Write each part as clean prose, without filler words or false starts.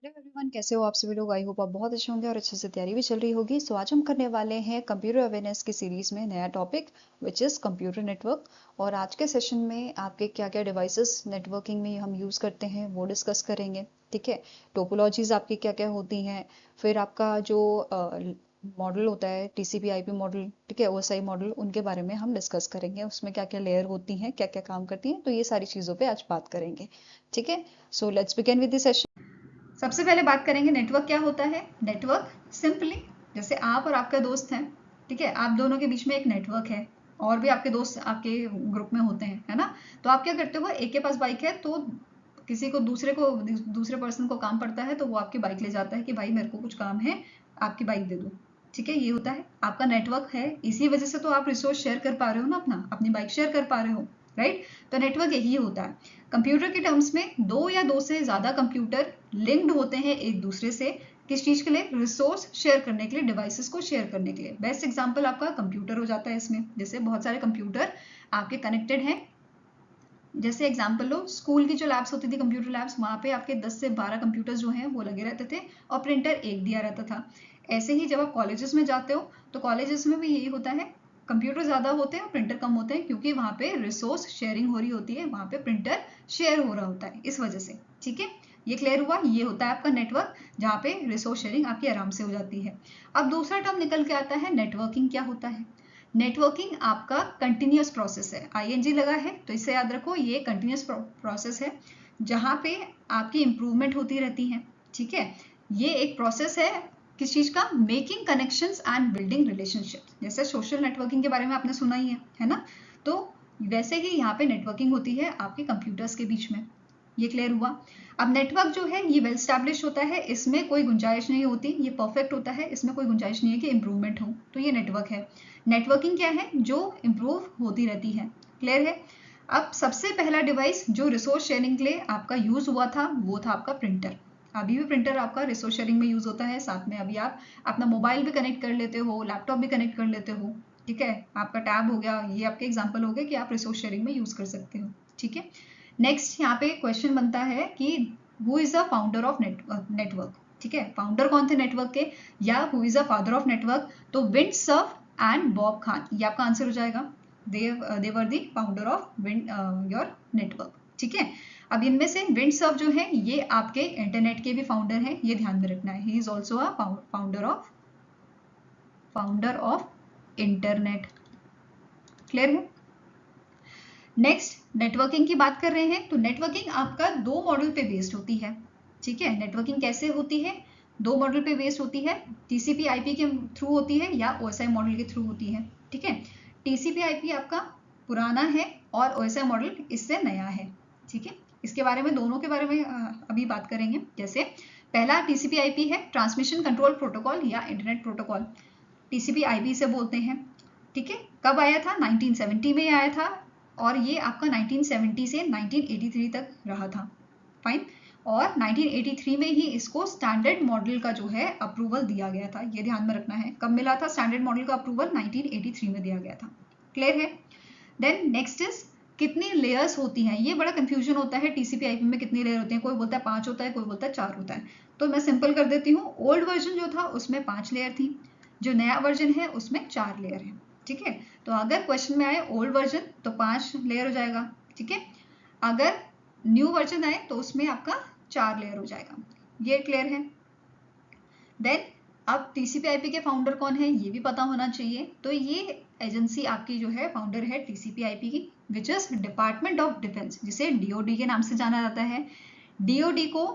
Hello everyone, कैसे हो आप सभी लोग। आई होप आप बहुत अच्छे होंगे और अच्छे से तैयारी भी चल रही होगी। सो आज हम करने वाले हैं कंप्यूटर अवेयरनेस की सीरीज में नया topic which is computer network. और आज के सेशन में आपके क्या क्या डिवाइसेस नेटवर्किंग में हम यूज़ करते हैं वो डिस्कस करेंगे। ठीक है, टोपोलॉजीज आपकी क्या क्या होती हैं, फिर आपका जो मॉडल होता है टीसीपी आईपी मॉडल, ठीक है, ओएसआई मॉडल, उनके बारे में हम डिस्कस करेंगे। उसमें क्या क्या लेयर होती हैं, क्या क्या काम करती हैं, तो ये सारी चीज़ों पे आज बात करेंगे। ठीक है, so let's begin with the session. सबसे पहले बात करेंगे नेटवर्क क्या होता है। नेटवर्क सिंपली जैसे आप और आपका दोस्त हैं, ठीक है, आप दोनों के बीच में एक नेटवर्क है और भी आपके दोस्त आपके ग्रुप में होते हैं, है ना। तो आप क्या करते हो, एक के पास बाइक है तो किसी को दूसरे पर्सन को काम पड़ता है तो वो आपकी बाइक ले जाता है कि भाई मेरे को कुछ काम है, आपकी बाइक दे दो। ठीक है, ये होता है आपका नेटवर्क है। इसी वजह से तो आप रिसोर्स शेयर कर पा रहे हो ना, अपनी बाइक शेयर कर पा रहे हो, राइट। तो नेटवर्क यही होता है। कंप्यूटर के टर्म्स में दो या दो से ज्यादा कंप्यूटर लिंक्ड होते हैं एक दूसरे से। किस चीज के लिए? रिसोर्स शेयर करने के लिए, डिवाइसेस को शेयर करने के लिए। बेस्ट एग्जांपल आपका कंप्यूटर हो जाता है इसमें। जैसे बहुत सारे कंप्यूटर आपके कनेक्टेड हैं। जैसे एग्जांपल लो, स्कूल की जो लैब्स होती थी, कंप्यूटर लैब्स, वहां पे आपके 10 से 12 कंप्यूटर्स जो हैं वो लगे रहते थे और प्रिंटर एक दिया रहता था। ऐसे ही जब आप कॉलेजेस में जाते हो तो कॉलेजेस में भी यही होता है। कंप्यूटर ज्यादा होते हैं और प्रिंटर कम होते हैं, क्योंकि वहां पे रिसोर्स शेयरिंग हो रही होती है, वहां पे प्रिंटर शेयर हो रहा होता है, इस वजह से। ठीक है, ये क्लियर हुआ। ये होता है आपका नेटवर्क, जहाँ पे रिसोर्स शेयरिंग आपकी आराम से हो जाती है। अब दूसरा टर्म निकल के आता है नेटवर्किंग। क्या होता है? नेटवर्किंग आपका कंटिन्यूअस प्रोसेस है। आईएनजी लगा है तो इसे याद रखो, ये कंटिन्यूअस प्रोसेस है जहां पे आपकी इंप्रूवमेंट होती रहती है। ठीक है, ये एक प्रोसेस है किस चीज का? Making connections and building relationship. जैसे सोशल नेटवर्किंग के बारे में आपने सुना ही है ना। तो वैसे ही यहाँ पे नेटवर्किंग होती है आपके कंप्यूटर्स के बीच में। ये क्लियर हुआ। अब नेटवर्क जो है ये वेल स्टैब्लिश होता है, इसमें कोई गुंजाइश नहीं होती, ये परफेक्ट होता है, इसमें कोई गुंजाइश नहीं है कि इंप्रूवमेंट हो। तो ये नेटवर्क है। नेटवर्किंग क्या है? जो इम्प्रूव होती रहती है। क्लियर है। अब सबसे पहला डिवाइस जो रिसोर्स शेयरिंग के लिए आपका यूज हुआ था वो था आपका प्रिंटर। अभी भी प्रिंटर आपका रिसोर्स शेयरिंग में यूज होता है। साथ में अभी आप अपना मोबाइल भी कनेक्ट कर लेते हो, लैपटॉप भी कनेक्ट कर लेते हो। ठीक है, आपका टैब हो गया, ये आपके एग्जाम्पल हो गए कि आप रिसोर्स शेयरिंग में यूज कर सकते हो। ठीक है, नेक्स्ट यहाँ पे क्वेश्चन बनता है कि who is the founder of network. ठीक है, फाउंडर कौन थे नेटवर्क के, या who is the father of network? तो Vint Cerf and Bob Kahn, ये आपका आंसर हो जाएगा। They were the founder of wind your network. ठीक है, अब इनमें से विंड सर्फ जो है ये आपके इंटरनेट के भी फाउंडर हैं, ये ध्यान में रखना है। He is also a founder of internet. Clear है। नेक्स्ट नेटवर्किंग की बात कर रहे हैं तो नेटवर्किंग आपका दो मॉडल पे बेस्ड होती है। ठीक है, नेटवर्किंग कैसे होती है? दो मॉडल पे बेस्ड होती है। टीसीपी आईपी के थ्रू होती है या ओएसआई मॉडल के थ्रू होती है। ठीक है, टीसीपी आईपी आपका पुराना है और ओएसआई मॉडल इससे नया है। ठीक है, इसके बारे में, दोनों के बारे में अभी बात करेंगे। जैसे पहला टीसीपी आईपी है, ट्रांसमिशन कंट्रोल प्रोटोकॉल या इंटरनेट प्रोटोकॉल, टीसीपी आईपी से बोलते हैं। ठीक है, कब आया था? 1970 में आया था और ये आपका 1970 से 1983 तक रहा था। फाइन। और 1983 में ही इसको स्टैंडर्ड मॉडल का जो है अप्रूवल दिया गया था। ये ध्यान में रखना है, कब मिला था स्टैंडर्ड मॉडल का अप्रूवल? 1983 में दिया गया था। क्लियर है। देन नेक्स्ट इज कितनी लेयर्स होती हैं। ये बड़ा कंफ्यूजन होता है टीसीपी आईपी में, कितनी लेयर होती हैं। कोई बोलता है 5 होता है, कोई बोलता है 4 होता है। तो मैं सिंपल कर देती हूँ। ओल्ड वर्जन जो था उसमें 5 लेयर थी, जो नया वर्जन है उसमें 4 लेयर है। ठीक है, तो अगर क्वेश्चन में आए ओल्ड वर्जन तो 5 लेयर हो जाएगा। ठीक है, अगर न्यू वर्जन आए तो उसमें आपका 4 लेयर हो जाएगा। ये क्लियर है। देन अब टीसीपी आईपी के फाउंडर कौन है ये भी पता होना चाहिए। तो ये एजेंसी आपकी जो है फाउंडर है टीसीपी आईपी की, which is department of defence, जिसे डीओडी के नाम से जाना जाता है। डीओडी को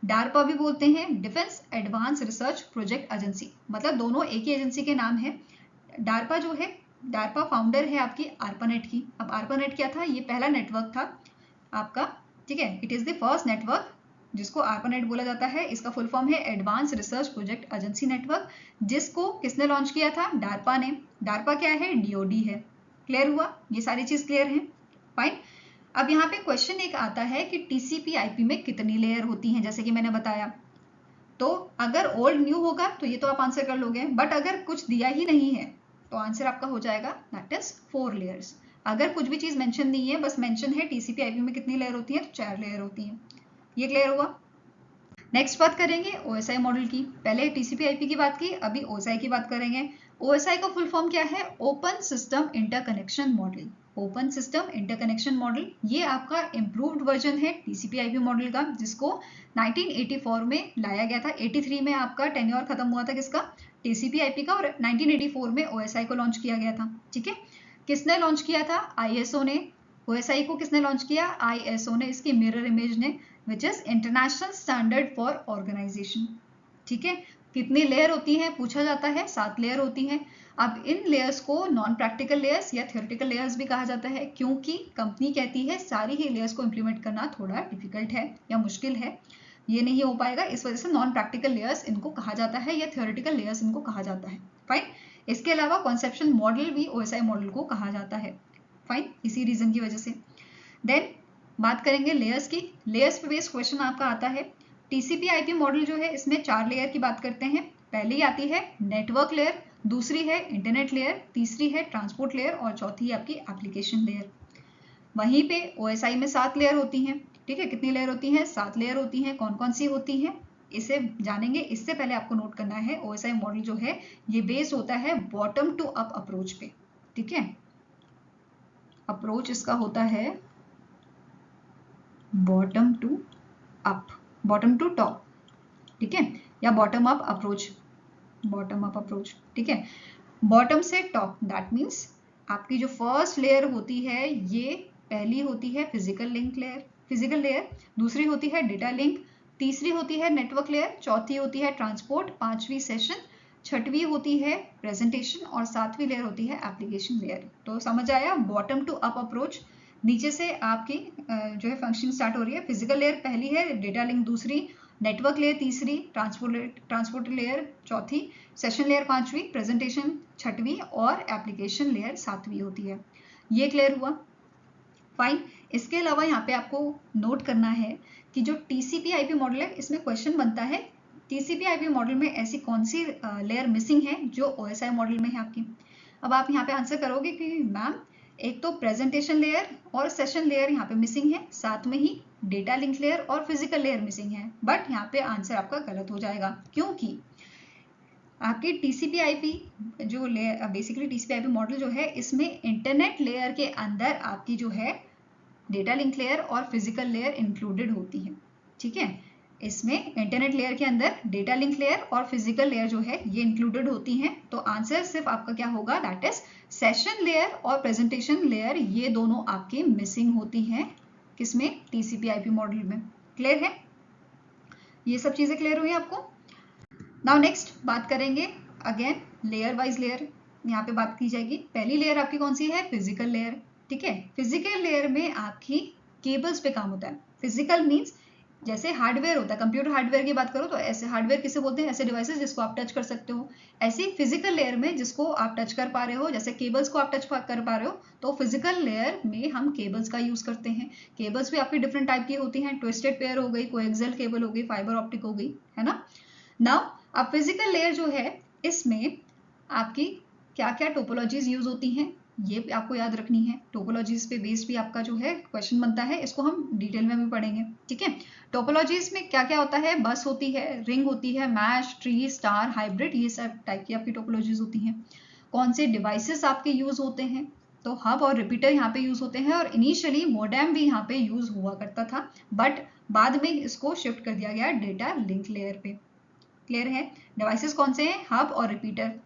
डारपा भी बोलते हैं, defence advance research project agency, मतलब दोनों एक ही एजेंसी के नाम है। डारपा जो है, डारपा फाउंडर है आपकी आरपानेट की। अब आरपानेट क्या था? ये पहला नेटवर्क था आपका। ठीक है, it is the first network जिसको आरपानेट बोला जाता है। इसका फुल फॉर्म है advance research project agency network, जिसको किसने लॉन्च किया था? डारपा ने। डारपा क्या है? डीओडी है। क्लियर हुआ, ये सारी चीज क्लियर है। फाइन। अब यहाँ पे क्वेश्चन एक आता है कि टीसीपी आईपी में कितनी लेयर होती हैं, जैसे कि मैंने बताया। तो अगर ओल्ड न्यू होगा तो ये तो आप आंसर कर लोगे, बट अगर कुछ दिया ही नहीं है तो आंसर आपका हो जाएगा दैट इज 4 लेयर्स। अगर कुछ भी चीज मेंशन नहीं है, बस मेंशन है टीसीपी आईपी में कितनी लेयर होती है, तो 4 लेयर होती है। ये क्लियर हुआ। नेक्स्ट बात करेंगे OSI मॉडल की। पहले TCP/IP की बात की, अभी OSI की बात करेंगे। OSI का फुल फॉर्म क्या है? Open system interconnection model. Open system interconnection model ये आपका इम्प्रूव्ड वर्जन है TCP/IP मॉडल का, जिसको 1984 में लाया गया था। 83 में आपका टेन्योर खत्म हुआ था किसका? TCP/IP का, और 1984 में OSI को लॉन्च किया गया था। ठीक है, किसने लॉन्च किया था? ISO ने। OSI को किसने लॉन्च किया? ISO ने। इसकी मिरर इमेज ने, which is international standard for organisation. ठीक है, कितनी लेयर होती है पूछा जाता है? 7 लेयर होती हैं। अब इन लेयर्स को नॉन प्रैक्टिकल लेयर्स या थियोरेटिकल लेयर्स भी कहा जाता है, क्योंकि कंपनी कहती है सारी ही लेयर्स को इंप्लीमेंट करना थोड़ा डिफिकल्ट है या मुश्किल है, ये नहीं हो पाएगा, इस वजह से नॉन प्रैक्टिकल लेयर्स इनको कहा जाता है या थियोरेटिकल लेयर्स इनको कहा जाता है। फाइन। इसके अलावा कॉन्सेप्शन मॉडल भी OSI मॉडल को कहा जाता है। फाइन, इसी रीजन की वजह से। देन बात करेंगे लेयर्स की। लेयर्स पे बेस्ड क्वेश्चन आपका आता है। TCP/IP मॉडल जो है इसमें 4 लेयर की बात करते हैं। पहली आती है नेटवर्क लेयर, दूसरी है इंटरनेट लेयर, तीसरी है ट्रांसपोर्ट लेयर और चौथी है आपकी एप्लीकेशन लेयर। वहीं पे OSI में 7 लेयर होती हैं। ठीक है, कितनी लेयर होती हैं? 7 लेयर होती हैं। कौन कौन सी होती हैं इसे जानेंगे। इससे पहले आपको नोट करना है OSI मॉडल जो है ये बेस्ड होता है बॉटम टू अप अप्रोच पे। ठीक है, अप्रोच इसका होता है bottom to up, bottom to top. ठीक है, या bottom up approach, bottom up approach. ठीक है, बॉटम से टॉप, दैट मीन्स आपकी जो फर्स्ट लेयर होती है ये पहली होती है physical link layer, physical layer. दूसरी होती है डेटा लिंक, तीसरी होती है नेटवर्क लेयर, चौथी होती है ट्रांसपोर्ट, पांचवी सेशन, छठवीं होती है प्रेजेंटेशन और सातवीं लेयर होती है एप्लीकेशन लेयर। तो समझ आया, बॉटम टू अप अप्रोच। नीचे से आपकी जो है फंक्शन स्टार्ट हो रही है। फिजिकल लेयर पहली है, डेटा लिंक दूसरी, नेटवर्क लेयर तीसरी, ट्रांसपोर्ट लेयर चौथी, सेशन लेयर पांचवी, प्रेजेंटेशन छठवीं और एप्लीकेशन लेयर सातवीं होती है। ये क्लियर हुआ? फाइन। इसके अलावा यहाँ पे आपको नोट करना है कि जो TCP/IP मॉडल है इसमें क्वेश्चन बनता है TCP/IP मॉडल में ऐसी कौन सी लेयर मिसिंग है जो OSI मॉडल में है आपकी। अब आप यहाँ पे आंसर करोगे कि मैम एक तो प्रेजेंटेशन लेयर और सेशन लेयर यहाँ पे मिसिंग है, साथ में ही डेटा लिंक लेयर और फिजिकल लेयर मिसिंग है। बट यहाँ पे आंसर आपका गलत हो जाएगा, क्योंकि आपकी TCP/IP जो लेयर, बेसिकली TCP/IP मॉडल जो है इसमें इंटरनेट लेयर के अंदर आपकी जो है डेटा लिंक लेयर और फिजिकल लेयर इंक्लूडेड होती है। ठीक है, इसमें इंटरनेट लेयर के अंदर डेटा लिंक लेयर और फिजिकल लेयर जो है ये इंक्लूडेड होती हैं। तो आंसर सिर्फ आपका क्या होगा? दैट इज सेशन लेयर और प्रेजेंटेशन लेयर, ये दोनों आपकी मिसिंग होती हैं। किसमें? TCP/IP मॉडल में। क्लियर है? ये सब चीजें क्लियर हुई आपको? नाउ नेक्स्ट बात करेंगे अगेन लेयर वाइज लेयर, यहाँ पे बात की जाएगी। पहली लेयर आपकी कौन सी है? Physical layer. ठीक है, फिजिकल लेयर में आपकी केबल्स पे काम होता है। फिजिकल मींस जैसे हार्डवेयर होता है, कंप्यूटर हार्डवेयर की बात करो तो ऐसे हार्डवेयर किसे बोलते हैं? ऐसे डिवाइसेस जिसको आप टच कर सकते हो। ऐसी फिजिकल लेयर में जिसको आप टच कर पा रहे हो, जैसे केबल्स को आप टच कर पा रहे हो, तो फिजिकल लेयर में हम केबल्स का यूज करते हैं। केबल्स भी आपकी डिफरेंट टाइप की होती हैं, ट्विस्टेड पेयर हो गई, कोएक्सियल केबल हो गई, फाइबर ऑप्टिक हो गई, है ना। नाउ अब फिजिकल लेयर जो है इसमें आपकी क्या क्या टोपोलॉजीज यूज होती हैं ये आपको याद रखनी है। टोपोलॉजीज पे बेस्ड भी आपका जो है क्वेश्चन बनता है, इसको हम डिटेल में भी पढ़ेंगे। ठीक है, टोपोलॉजीज में क्या क्या होता है? बस होती है, रिंग होती है, मैश, ट्री, स्टार, हाइब्रिड, ये सब टाइप की आपकी टोपोलॉजीज होती हैं। कौन से डिवाइसेस आपके यूज होते हैं? तो हब और रिपीटर यहाँ पे यूज होते हैं, और इनिशियली मोडेम भी यहाँ पे यूज हुआ करता था, बट बाद में इसको शिफ्ट कर दिया गया डेटा लिंक लेयर पे। क्लियर है? डिवाइसेस कौन से हैं? हब और रिपीटर।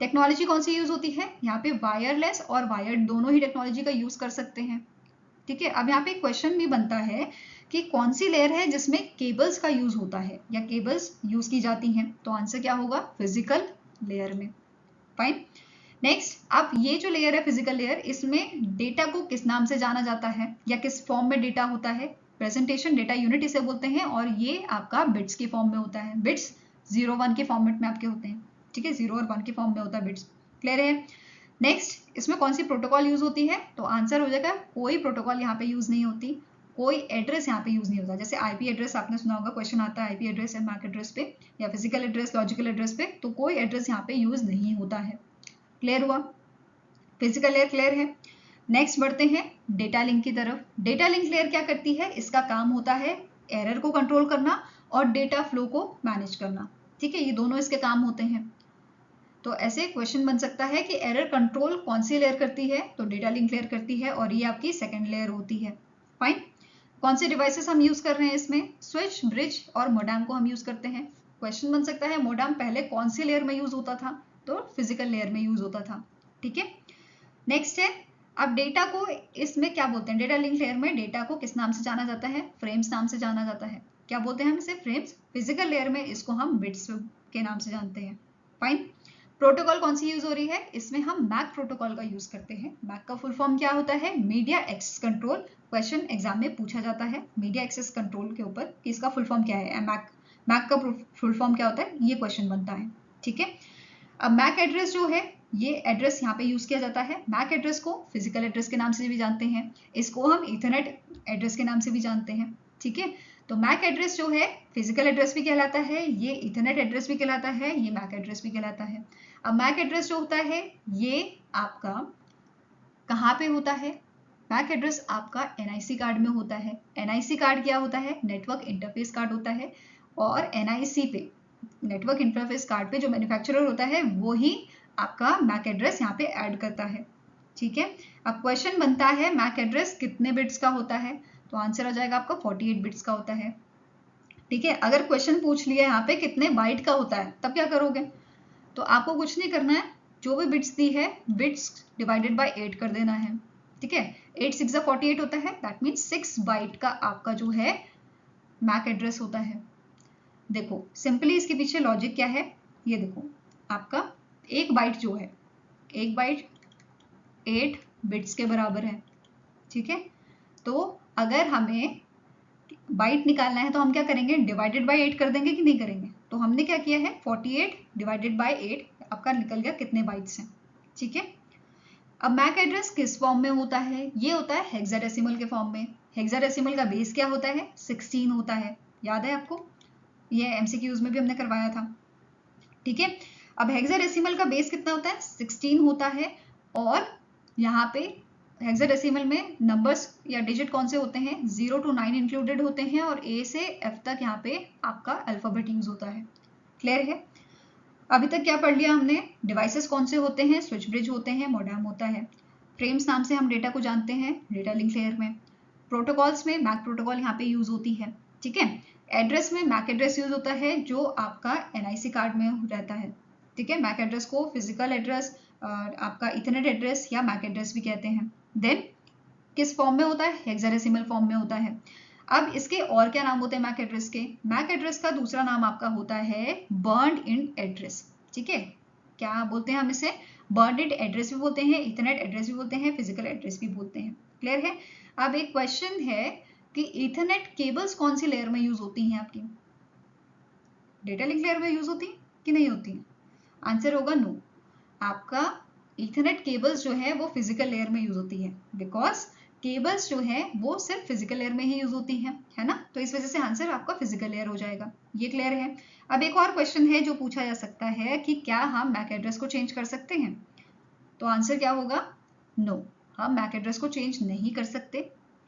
टेक्नोलॉजी कौन सी यूज होती है? यहाँ पे वायरलेस और वायर्ड दोनों ही टेक्नोलॉजी का यूज कर सकते हैं। ठीक है, अब यहाँ पे क्वेश्चन भी बनता है कि कौन सी लेयर है जिसमें केबल्स का यूज होता है या केबल्स यूज की जाती हैं। तो आंसर क्या होगा? फिजिकल लेयर में। फाइन। नेक्स्ट, अब ये जो लेयर है फिजिकल लेयर, इसमें डेटा को किस नाम से जाना जाता है या किस फॉर्म में डेटा होता है? प्रेजेंटेशन डेटा यूनिट इसे बोलते हैं, और ये आपका बिट्स के फॉर्म में होता है। बिट्स 0-1 के फॉर्मेट में आपके होते हैं। ठीक है, 0 और 1 के फॉर्म में होता है बिट्स। क्लियर है? नेक्स्ट, इसमें कौन सी प्रोटोकॉल यूज होती है? तो आंसर हो जाएगा कोई प्रोटोकॉल यहाँ पे यूज नहीं होती, कोई एड्रेस यहाँ पे यूज नहीं होता। जैसे IP एड्रेस आपने सुना होगा, क्वेश्चन आता है IP एड्रेस है मैक एड्रेस पे, या फिजिकल एड्रेस लॉजिकल एड्रेस पे, तो कोई एड्रेस यहाँ पे यूज नहीं होता है। क्लियर हुआ? फिजिकल लेयर क्लियर है। नेक्स्ट बढ़ते हैं डेटा लिंक की तरफ। डेटा लिंक लेयर क्या करती है? इसका काम होता है एरर को कंट्रोल करना और डेटा फ्लो को मैनेज करना। ठीक है, ये दोनों इसके काम होते हैं। तो ऐसे क्वेश्चन बन सकता है कि एरर कंट्रोल कौन सी लेयर करती है, तो डेटा लिंक लेयर करती है और ये आपकी सेकेंड लेयर होती है। फाइन। कौन से डिवाइसेस हम यूज कर रहे हैं इसमें, स्विच, ब्रिज और मोडेम को हम यूज करते हैं। क्वेश्चन बन सकता है मोडेम पहले कौन सी लेयर में यूज होता था, तो फिजिकल लेयर में यूज होता था। ठीक है, नेक्स्ट है, अब डेटा को इसमें क्या बोलते हैं, डेटा लिंक लेयर में डेटा को किस नाम से जाना जाता है, फ्रेम्स नाम से जाना जाता है। क्या बोलते हैं हम इसे, फ्रेम्स। फिजिकल लेयर में इसको हम बिट्स के नाम से जानते हैं। फाइन। प्रोटोकॉल कौन सी यूज हो रही है, इसमें हम मैक प्रोटोकॉल का यूज करते हैं। मैक का फुल फॉर्म क्या होता है, media access control. Question exam में पूछा जाता है मीडिया एक्सेस कंट्रोल के ऊपर कि इसका फुल फॉर्म क्या है, मैक का फुल फॉर्म क्या होता है, ये क्वेश्चन बनता है। ठीक है, अब मैक एड्रेस जो है, ये एड्रेस यहाँ पे यूज किया जाता है। मैक एड्रेस को फिजिकल एड्रेस के नाम से भी जानते हैं, इसको हम इथरनेट एड्रेस के नाम से भी जानते हैं। ठीक है, तो मैक एड्रेस जो है फिजिकल एड्रेस भी कहलाता है, ये इथरनेट एड्रेस भी कहलाता है, ये मैक एड्रेस भी कहलाता है। अब मैक एड्रेस जो होता है ये आपका कहाँ पे होता है, मैक एड्रेस आपका एनआईसी कार्ड में होता है। एनआईसी कार्ड क्या होता है, नेटवर्क इंटरफेस कार्ड होता है, और एनआईसी पे, नेटवर्क इंटरफेस कार्ड पे जो मैन्युफैक्चरर होता है वो ही आपका मैक एड्रेस यहाँ पे ऐड करता है। ठीक है, अब क्वेश्चन बनता है मैक एड्रेस कितने बिट्स का होता है, तो आंसर आ जाएगा आपका 48 बिट्स का होता है। ठीक है, अगर क्वेश्चन पूछ लिया यहाँ पे कितने बाइट का होता है, तब क्या करोगे, तो आपको कुछ नहीं करना है, जो भी बिट्स दी है बिट्स डिवाइडेड बाय 8 कर देना है। ठीक है, 8 6 48 होता है, दैट मीन्स 6 बाइट का आपका जो है मैक एड्रेस होता है। देखो सिंपली इसके पीछे लॉजिक क्या है, ये देखो आपका एक बाइट जो है, एक बाइट 8 बिट्स के बराबर है। ठीक है, तो अगर हमें बाइट निकालना है तो हम क्या करेंगे, डिवाइडेड बाय 8 कर देंगे कि नहीं करेंगे, तो हमने क्या किया है 48 डिवाइडेड बाय 8 आपका निकल गया कितने बाइट्स हैं। ठीक है, अब मैक एड्रेस किस फॉर्म में होता है, ये होता है हेक्साडेसिमल के फॉर्म में। हेक्साडेसिमल का बेस क्या होता है, 16 होता है, याद है आपको, ये एमसीक्यूज में भी हमने करवाया था। ठीक है, अब हेक्साडेसिमल का बेस कितना होता है, 16 होता है, और यहाँ पे हेक्साडेसिमल में नंबर्स या डिजिट कौन से होते हैं, 0 to 9 इंक्लूडेड होते हैं, और ए से एफ तक यहाँ पे आपका अल्फाबेट यूज होता है। क्लियर है, अभी तक क्या पढ़ लिया हमने, डिवाइसेस कौन से होते हैं, स्विच ब्रिज होते हैं, मोडेम होता है। फ्रेम्स नाम से हम डेटा को जानते हैं डेटा लिंक लेयर में। प्रोटोकॉल्स में मैक प्रोटोकॉल यहाँ पे यूज होती है। ठीक है, एड्रेस में मैक एड्रेस यूज होता है जो आपका एनआईसी कार्ड में रहता है। ठीक है, मैक एड्रेस को फिजिकल एड्रेस, आपका इथरनेट एड्रेस या मैक एड्रेस भी कहते हैं। देन किस फॉर्म में होता है, हेक्साडेसिमल फॉर्म में होता है। अब इसके और क्या नाम होते हैं मैक एड्रेस के, मैक एड्रेस का दूसरा नाम आपका होता है बर्न्ड इन एड्रेस। ठीक है, क्या बोलते हैं हम इसे, बर्न्ड इन एड्रेस भी बोलते हैं, इथरनेट एड्रेस भी बोलते हैं, फिजिकल एड्रेस भी बोलते हैं। क्लियर है, अब एक क्वेश्चन है कि इथरनेट केबल्स कौन सी लेयर में यूज होती हैं आपकी, डेटा लिंक लेयर में यूज होती है कि नहीं होती है, आंसर होगा नो। आपका इथरनेट केबल्स जो है वो फिजिकल लेयर में यूज होती है, बिकॉज केबल्स जो है वो सिर्फ फिजिकल लेयर में ही यूज होती हैं, है ना, तो इस वजह से आंसर आपका फिजिकल लेयर हो जाएगा। ये क्लियर है। अब एक और क्वेश्चन है जो पूछा जा सकता है कि क्या हम मैक एड्रेस को चेंज कर सकते हैं, तो आंसर क्या होगा, नो, हम मैक एड्रेस को चेंज नहीं कर सकते,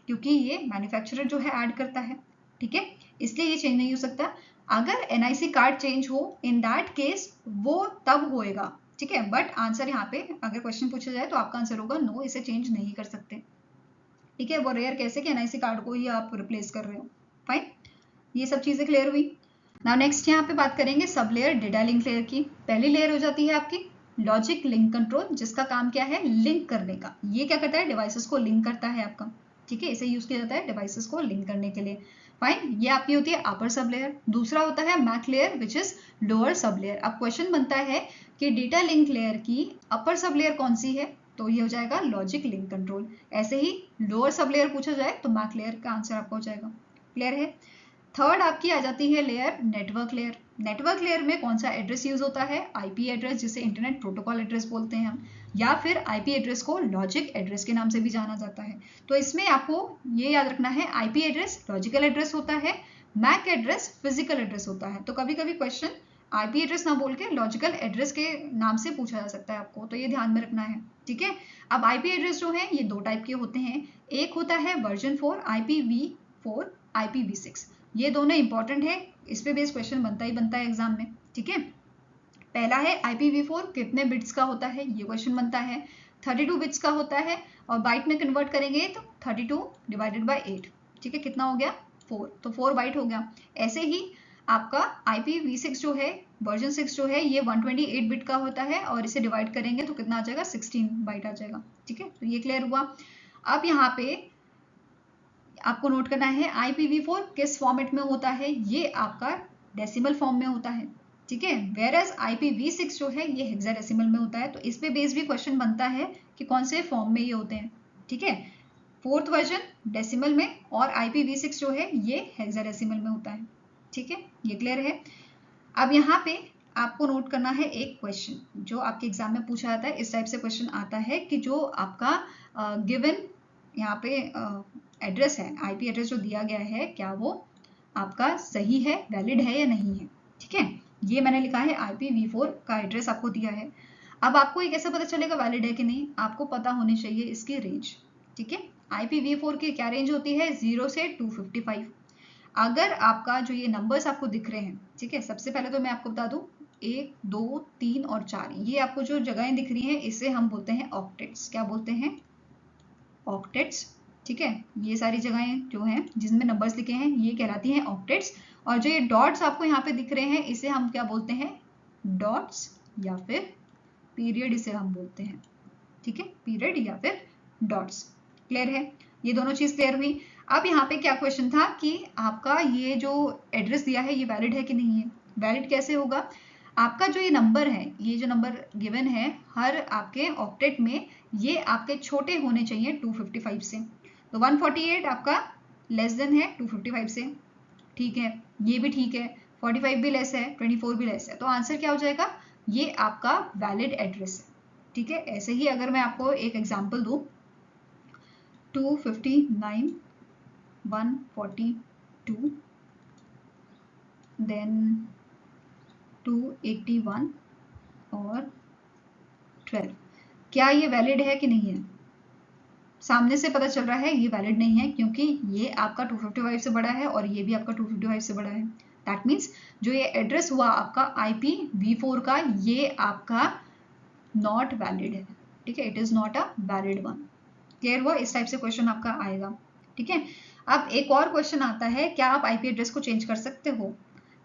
क्योंकि ये मैन्युफैक्चरर जो है ऐड करता है। ठीक है, इसलिए ये चेंज नहीं हो सकता। अगर एनआईसी कार्ड चेंज हो, इन दैट केस वो तब होएगा। ठीक है, बट आंसर यहाँ पे अगर क्वेश्चन पूछा जाए तो आपका आंसर होगा नो, इसे चेंज नहीं कर सकते। ठीक है, वो रेयर कैसे कि एनआईसी कार्ड को ही आप रिप्लेस कर रहे हो। फाइन, ये सब चीजें क्लियर हुई। नाउ नेक्स्ट यहाँ पे बात करेंगे sub layer data link layer की। पहली लेयर हो जाती है आपकी लॉजिक लिंक कंट्रोल, जिसका काम क्या है, लिंक करने का। ये क्या करता है, डिवाइसेस को लिंक करता है आपका। ठीक है, इसे यूज किया जाता है डिवाइसेस को लिंक करने के लिए। फाइन, ये आपकी होती है अपर सब लेयर। दूसरा होता है MAC layer which is lower sub layer. अब क्वेश्चन बनता है कि डेटा लिंक लेयर की अपर सब लेयर कौन सी है, तो ये हो जाएगा लॉजिक लिंक कंट्रोल। ऐसे ही लोअर सब लेयर पूछा जाए तो मैक लेयर का आंसर आपका हो जाएगा। क्लियर है। थर्ड आपकी आ जाती है layer network layer. Network layer में कौन सा एड्रेस यूज होता है, आईपी एड्रेस, जिसे इंटरनेट प्रोटोकॉल एड्रेस बोलते हैं हम, या फिर आईपी एड्रेस को लॉजिक एड्रेस के नाम से भी जाना जाता है। तो इसमें आपको ये याद रखना है, आईपी एड्रेस लॉजिकल एड्रेस होता है, मैक एड्रेस फिजिकल एड्रेस होता है। तो कभी कभी क्वेश्चन आईपी एड्रेस ना बोल के लॉजिकल एड्रेस के नाम से पूछा जा सकता है आपको, तो ये ध्यान में रखना है। ठीक है, अब आईपी एड्रेस जो है ये दो टाइप के होते हैं। एक होता है वर्जन 4 IPv4, IPv6। ये दोनों इंपॉर्टेंट है, इस पे बेस्ड क्वेश्चन बनता ही बनता है एग्जाम में, ठीक है। पहला है IPv4 कितने बिट्स का होता है, ये क्वेश्चन बनता है। 32 बिट्स का होता है और बाइट में कन्वर्ट करेंगे तो 32 डिवाइडेड बाई 8, ठीक है, कितना हो गया 4, तो 4 बाइट हो गया। ऐसे ही आपका IPv6 जो है वर्जन 6 जो है ये 128 बिट का होता है और इसे डिवाइड करेंगे तो कितना आ जाएगा 16 बाइट आ जाएगा, ठीक है। तो ये क्लियर हुआ। अब यहाँ पे आपको नोट करना है IPv4 किस फॉर्मेट में होता है, ये आपका डेसिमल फॉर्म में होता है, ठीक है। वेयर एज IPv6 जो है ये हेक्साडेसिमल में होता है। तो इस पे बेस भी क्वेश्चन बनता है कि कौन से फॉर्म में ये होते हैं, ठीक है। 4th वर्जन डेसिमल में और IPv6 जो है ये हेक्साडेसिमल में होता है, ठीक है, ये क्लियर है। अब यहाँ पे आपको नोट करना है एक क्वेश्चन जो आपके एग्जाम में पूछा जाता है। इस टाइप से क्वेश्चन आता है कि जो आपका गिवन यहाँ पे एड्रेस है, IP एड्रेस जो दिया गया है, क्या वो आपका सही है, वैलिड है या नहीं है, ठीक है। ये मैंने लिखा है IPv4 का एड्रेस आपको दिया है। अब आपको ये कैसे पता चलेगा वैलिड है कि नहीं, आपको पता होनी चाहिए इसकी रेंज, ठीक है। IPv4 की क्या रेंज होती है, 0 से 255। अगर आपका जो ये नंबर्स आपको दिख रहे हैं, ठीक है, सबसे पहले तो मैं आपको बता दूं 1 2 3 और 4, ये आपको जो जगहें दिख रही हैं इसे हम बोलते हैं ऑक्टेट्स। क्या बोलते हैं, ऑक्टेट्स, ठीक है। ये सारी जगहें जो हैं जिसमें नंबर्स लिखे हैं ये कहलाती हैं ऑक्टेट्स। और जो ये डॉट्स आपको यहाँ पे दिख रहे हैं इसे हम क्या बोलते हैं, डॉट्स या फिर पीरियड इसे हम बोलते हैं, ठीक है, पीरियड या फिर डॉट्स। क्लियर है, ये दोनों चीज क्लियर हुई। अब यहाँ पे क्या क्वेश्चन था कि आपका ये जो एड्रेस दिया है ये वैलिड है कि नहीं है। वैलिड कैसे होगा, आपका जो ये नंबर है, ये जो नंबर गिवन है हर आपके ऑक्टेट में, ये आपके छोटे होने चाहिए 255 से। तो 148 आपका लेस देन है 255 से, ठीक है, ये भी ठीक है, 45 भी लेस है, 24 भी लेस है, तो आंसर क्या हो जाएगा, ये आपका वैलिड एड्रेस है, ठीक है। ऐसे ही अगर मैं आपको एक एग्जांपल दूं 259 142 देन 281 और 12, क्या ये वैलिड है कि नहीं है। सामने से पता चल रहा है ये वैलिड नहीं है क्योंकि ये आपका 255 से बड़ा है और ये भी आपका 255 से बड़ा है। दैट मीन्स जो ये एड्रेस हुआ आपका IPv4 का, ये आपका नॉट वैलिड है, ठीक है, it is not a valid one. Clear हुआ, इस टाइप से क्वेश्चन आपका आएगा, ठीक है। अब एक और क्वेश्चन आता है, क्या आप IP एड्रेस को चेंज कर सकते हो,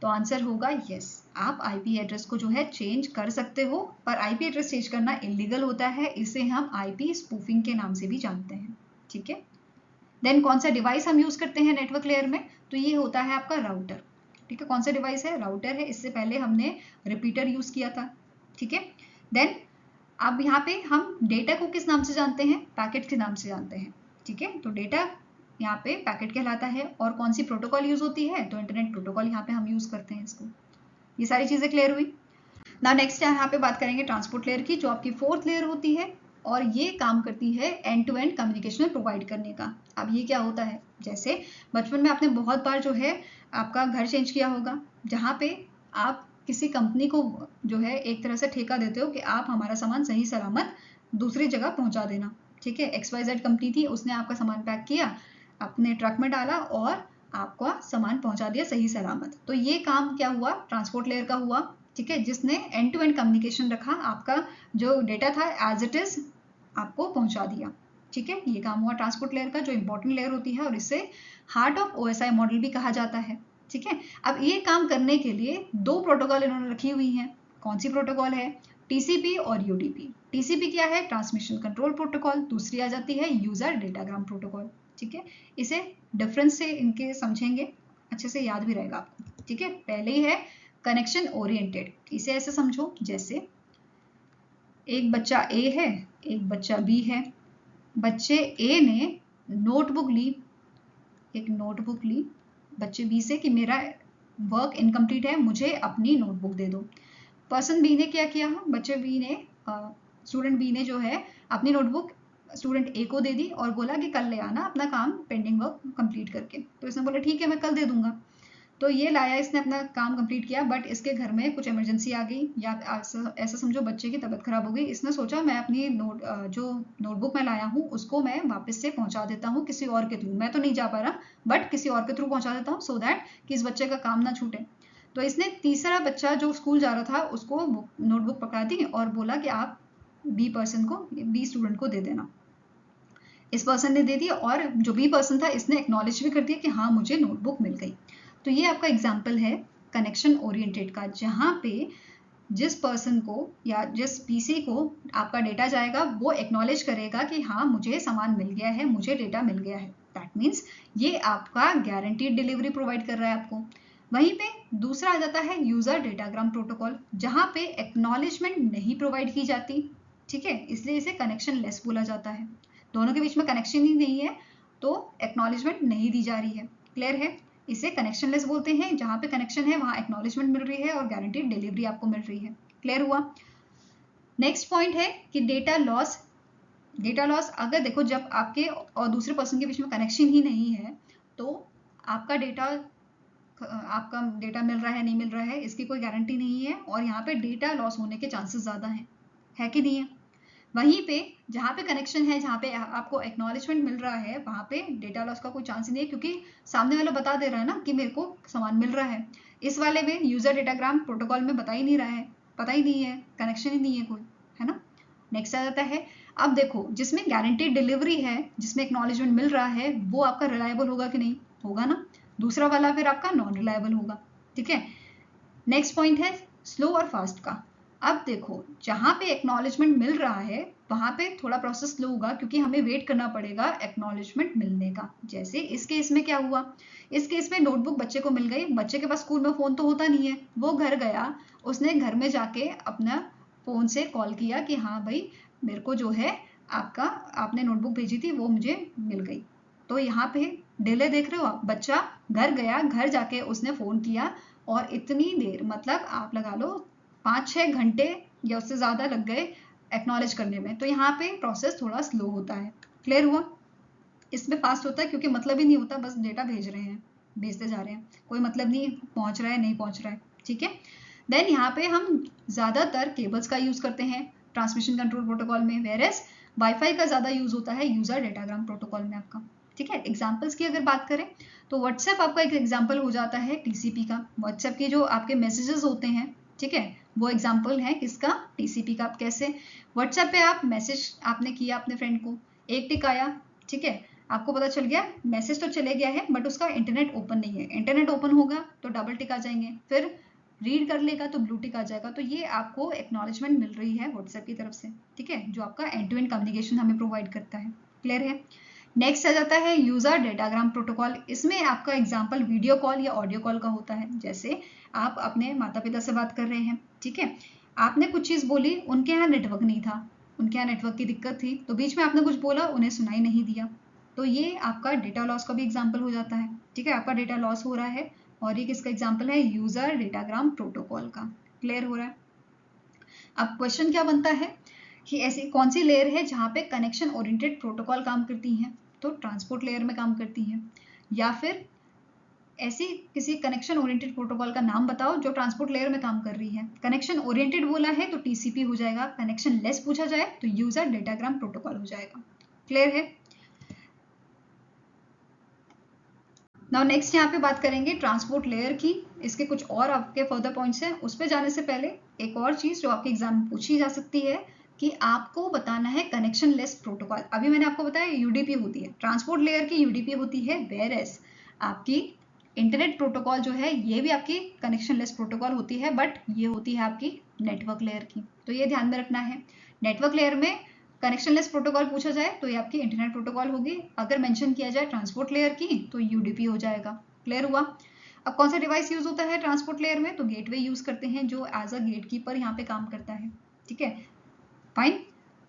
तो आंसर होगा यस, आप IP एड्रेस को जो है चेंज कर सकते हो, पर IP एड्रेस चेंज करना इलीगल होता है, इसे हम IP स्पूफिंग के नाम से भी जानते हैं, ठीक है। देन कौन सा डिवाइस हम यूज करते हैं नेटवर्क लेयर में, तो ये होता है आपका राउटर, ठीक है। कौन सा डिवाइस है, राउटर है, इससे पहले हमने रिपीटर यूज किया था, ठीक है। देन अब यहाँ पे हम डेटा को किस नाम से जानते हैं, पैकेट के नाम से जानते हैं, ठीक है। तो डेटा यहाँ पे पैकेट कहलाता है। और कौन सी प्रोटोकॉल यूज होती है, तो इंटरनेट प्रोटोकॉल यहाँ पे हम यूज करते हैं इसको। ये सारी चीजें क्लियर हुई ना। नेक्स्ट यहाँ पे बात करेंगे ट्रांसपोर्ट लेयर की, जो आपकी 4th लेयर होती है और ये काम करती है end to end communication provide करने का। अब ये क्या होता है, जैसे बचपन में आपने बहुत बार जो है आपका घर चेंज किया होगा, जहाँ पे आप किसी कंपनी को जो है एक तरह से ठेका देते हो कि आप हमारा सामान सही सलामत दूसरी जगह पहुंचा देना, ठीक है। XYZ कंपनी थी, उसने आपका सामान पैक किया, अपने ट्रक में डाला और आपका सामान पहुंचा दिया सही सलामत। तो ये काम क्या हुआ, ट्रांसपोर्ट लेयर का हुआ, ठीक है, जिसने एंड टू एंड कम्युनिकेशन रखा, आपका जो डेटा था एज इट इज आपको पहुंचा दिया, ठीक है। ये काम हुआ ट्रांसपोर्ट लेयर का, जो इंपॉर्टेंट लेयर होती है और इसे हार्ट ऑफ OSI मॉडल भी कहा जाता है, ठीक है। अब ये काम करने के लिए 2 प्रोटोकॉल इन्होंने रखी हुई हैं। कौन सी प्रोटोकॉल है, TCP और UDP। TCP क्या है, ट्रांसमिशन कंट्रोल प्रोटोकॉल, दूसरी आ जाती है यूजर डेटाग्राम प्रोटोकॉल, ठीक है। इसे डिफरेंस से इनके समझेंगे, अच्छे से याद भी रहेगा आपको, ठीक है। पहले ही है कनेक्शन ओरिएंटेड, इसे ऐसे समझो जैसे एक बच्चा A है, एक बच्चा B है। बच्चे A ने नोटबुक ली, एक नोटबुक ली बच्चे B से कि मेरा वर्क इनकम्प्लीट है, मुझे अपनी नोटबुक दे दो। पर्सन B ने क्या किया, बच्चे B ने स्टूडेंट B ने जो है अपनी नोटबुक स्टूडेंट A को दे दी और बोला कि कल ले आना अपना काम पेंडिंग वर्क कंप्लीट करके। तो इसने बोला ठीक है मैं कल दे दूंगा। तो ये लाया, इसने अपना काम कंप्लीट किया, बट इसके घर में कुछ इमरजेंसी आ गई, या ऐसा समझो बच्चे की तबीयत खराब हो गई। इसने सोचा मैं अपनी जो नोटबुक में लाया हूँ उसको मैं वापस से पहुंचा देता हूँ किसी और के थ्रू। मैं तो नहीं जा पा रहा, बट किसी और के थ्रू पहुंचा देता हूँ, सो दैट कि इस बच्चे का काम ना छूटे। तो इसने तीसरा बच्चा जो स्कूल जा रहा था उसको नोटबुक पकड़ा दी और बोला कि आप बी स्टूडेंट को दे देना। इस पर्सन ने दे दिया, और जो बी पर्सन था इसने एक्नॉलेज भी कर दिया कि हाँ मुझे नोटबुक मिल गई। तो ये आपका एग्जाम्पल है कनेक्शन ओरिएंटेड का, जहाँ पे जिस पर्सन को या जिस पीसी को आपका डेटा जाएगा वो एक्नॉलेज करेगा कि हाँ मुझे सामान मिल गया है, मुझे डेटा मिल गया है। दैट मीन्स ये आपका गारंटीड डिलीवरी प्रोवाइड कर रहा है आपको। वहीं पे दूसरा आ जाता है यूजर डेटाग्राम प्रोटोकॉल, जहाँ पे एक्नॉलेजमेंट नहीं प्रोवाइड की जाती, ठीक है, इसलिए इसे कनेक्शन लेस बोला जाता है। दोनों के बीच में कनेक्शन ही नहीं है तो एक्नॉलेजमेंट नहीं दी जा रही है। क्लियर है? इसे कनेक्शन लेस बोलते हैं, जहां पे कनेक्शन है वहां एक्नॉलेजमेंट मिल रही है और गारंटीड डिलीवरी आपको मिल रही है। क्लियर हुआ? नेक्स्ट पॉइंट है कि डेटा लॉस। डेटा लॉस अगर देखो जब आपके और दूसरे पर्सन के बीच में कनेक्शन ही नहीं है तो आपका डेटा मिल रहा है नहीं मिल रहा है इसकी कोई गारंटी नहीं है, और यहाँ पे डेटा लॉस होने के चांसेस ज्यादा हैं, है कि नहीं है? वहीं पे जहाँ पे कनेक्शन है, जहाँ पे आपको एक्नॉलेजमेंट मिल रहा है, वहां पे डेटा लॉस का कोई चांस ही नहीं है, क्योंकि सामने वाला बता दे रहा है ना कि मेरे को सामान मिल रहा है। इस वाले में यूजर डेटाग्राम प्रोटोकॉल में बता ही नहीं रहा है, पता ही नहीं है, कनेक्शन ही नहीं है कोई, है ना। नेक्स्ट आ जाता है, अब देखो जिसमें गारंटीड डिलीवरी है, जिसमें एक्नॉलेजमेंट मिल रहा है, वो आपका रिलायबल होगा कि नहीं? होगा ना। दूसरा वाला फिर आपका नॉन रिलायबल होगा। ठीक है। नेक्स्ट पॉइंट है स्लो और फास्ट का। अब देखो जहां पे एक्नॉलेजमेंट मिल रहा है वहां पे थोड़ा प्रोसेस स्लो होगा, क्योंकि हमें वेट करना पड़ेगा एक्नॉलेजमेंट मिलने का। जैसे इस केस में क्या हुआ, इस केस में नोटबुक बच्चे को मिल गई, बच्चे के पास स्कूल में फोन तो होता नहीं है, वो घर गया, उसने घर में जाके अपना फोन से कॉल किया कि हाँ भाई मेरे को जो है आपने नोटबुक भेजी थी वो मुझे मिल गई। तो यहाँ पे डिले देख रहे हो आप, बच्चा घर गया, घर जाके उसने फोन किया, और इतनी देर मतलब आप लगा लो 5-6 घंटे या उससे ज्यादा लग गए एक्नॉलेज करने में। तो यहाँ पे प्रोसेस थोड़ा स्लो होता है। क्लियर हुआ? इसमें फास्ट होता है क्योंकि मतलब ही नहीं होता, बस डेटा भेज रहे हैं, भेजते जा रहे हैं, कोई मतलब नहीं पहुंच रहा है नहीं पहुंच रहा है। ठीक है। देन यहाँ पे हम ज्यादातर केबल्स का यूज करते हैं ट्रांसमिशन कंट्रोल प्रोटोकॉल में, वेरएस वाईफाई का ज्यादा यूज होता है यूजर डेटाग्राम प्रोटोकॉल में आपका। ठीक है। एग्जाम्पल्स की अगर बात करें तो व्हाट्सएप आपका एक एग्जाम्पल हो जाता है टीसीपी का। व्हाट्सएप के जो आपके मैसेजेस होते हैं, ठीक है, वो एग्जाम्पल है किसका? टीसीपी का। कैसे? व्हाट्सएप पे आप मैसेज आपने किया अपने फ्रेंड को, एक टिक आया, ठीक है, आपको पता चल गया मैसेज तो चले गया है बट उसका इंटरनेट ओपन नहीं है। इंटरनेट ओपन होगा तो डबल टिक आ जाएंगे, फिर रीड कर लेगा तो ब्लू टिक आ जाएगा। तो ये आपको एक्नॉलेजमेंट मिल रही है व्हाट्सएप की तरफ से। ठीक है, जो आपका एंड टू एंड कम्युनिकेशन हमें प्रोवाइड करता है। क्लियर है? नेक्स्ट आ जाता है यूजर डेटाग्राम प्रोटोकॉल। इसमें आपका एग्जाम्पल वीडियो कॉल या ऑडियो कॉल का होता है। जैसे आप अपने माता पिता से बात कर रहे हैं, ठीक है, आपने कुछ चीज बोली, उनके यहाँ नेटवर्क नहीं था, उनके यहाँ नेटवर्क की दिक्कत थी, तो बीच में आपने कुछ बोला, उन्हें सुनाई नहीं दिया, तो ये आपका डेटा लॉस का भी एग्जाम्पल हो जाता है। ठीक है, आपका डेटा लॉस हो रहा है, और ये किसका एग्जाम्पल है? यूजर डेटाग्राम प्रोटोकॉल का। क्लियर हो रहा है? अब क्वेश्चन क्या बनता है कि ऐसी कौन सी लेयर है जहां पे कनेक्शन ओरिएंटेड प्रोटोकॉल काम करती हैं? तो ट्रांसपोर्ट लेयर में काम करती हैं। या फिर ऐसी किसी कनेक्शन ओरिएंटेड प्रोटोकॉल का नाम बताओ जो ट्रांसपोर्ट लेयर में काम कर रही है। कनेक्शन ओरिएंटेड बोला है तो टीसीपी हो जाएगा, कनेक्शन लेस पूछा जाए तो यूजर डेटाग्राम प्रोटोकॉल हो जाएगा। क्लियर है? नाउ नेक्स्ट यहाँ पे बात करेंगे ट्रांसपोर्ट लेयर की। इसके कुछ और आपके फर्दर पॉइंट्स हैं, उस पर जाने से पहले एक और चीज जो आपके एग्जाम में पूछी जा सकती है कि आपको बताना है कनेक्शन लेस प्रोटोकॉल। अभी मैंने आपको बताया यूडीपी होती है, ट्रांसपोर्ट लेयर की यूडीपी होती है, वेयरएस आपकी इंटरनेट प्रोटोकॉल जो है ये भी आपकी कनेक्शन लेस प्रोटोकॉल होती है, बट ये होती है आपकी नेटवर्क लेयर की। तो ये ध्यान में रखना है। नेटवर्क लेयर में कनेक्शन लेस प्रोटोकॉल पूछा जाए तो ये आपकी इंटरनेट प्रोटोकॉल होगी, अगर मेंशन किया जाए ट्रांसपोर्ट लेयर की तो यूडीपी हो जाएगा। क्लियर हुआ? अब कौन सा डिवाइस यूज होता है ट्रांसपोर्ट लेयर में? तो गेटवे यूज करते हैं, जो एज अ गेट कीपर यहाँ पे काम करता है। ठीक है, फाइन।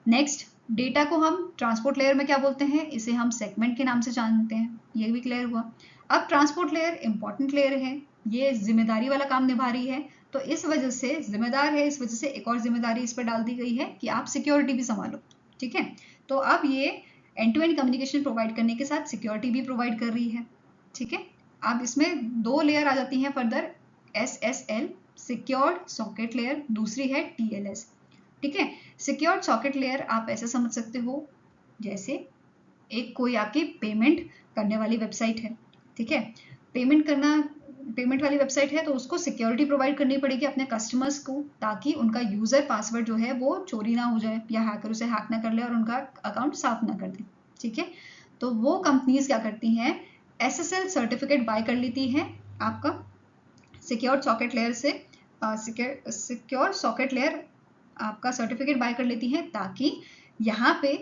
नेक्स्ट, डेटा को हम ट्रांसपोर्ट लेयर में क्या बोलते हैं? इसे हम सेगमेंट के नाम से जानते हैं। ये भी क्लियर हुआ। अब ट्रांसपोर्ट लेयर इंपॉर्टेंट लेयर है, ये जिम्मेदारी वाला काम निभा रही है, तो इस वजह से जिम्मेदार है, इस वजह से एक और जिम्मेदारी इस पर डाल दी गई है कि आप सिक्योरिटी भी संभालो। ठीक है, तो अब ये end to end communication provide करने के साथ सिक्योरिटी भी प्रोवाइड कर रही है। ठीक है, अब इसमें 2 लेयर आ जाती हैं further, SSL secured socket layer, दूसरी है TLS। ठीक है, सिक्योर्ड सॉकेट लेयर आप ऐसे समझ सकते हो जैसे एक कोई आपकी पेमेंट करने वाली वेबसाइट है। ठीक है, पेमेंट वाली वेबसाइट है तो उसको सिक्योरिटी प्रोवाइड करनी पड़ेगी अपने कस्टमर्स को, ताकि उनका यूजर पासवर्ड जो है वो चोरी ना हो जाए या हैकर उसे हैक ना कर ले और उनका अकाउंट साफ ना कर दे। ठीक है, तो वो कंपनीज क्या करती हैं, SSL सर्टिफिकेट बाय कर लेती है आपका सिक्योर सॉकेट लेयर से, सिक्योर सॉकेट लेयर आपका सर्टिफिकेट बाय कर लेती है, ताकि यहाँ पे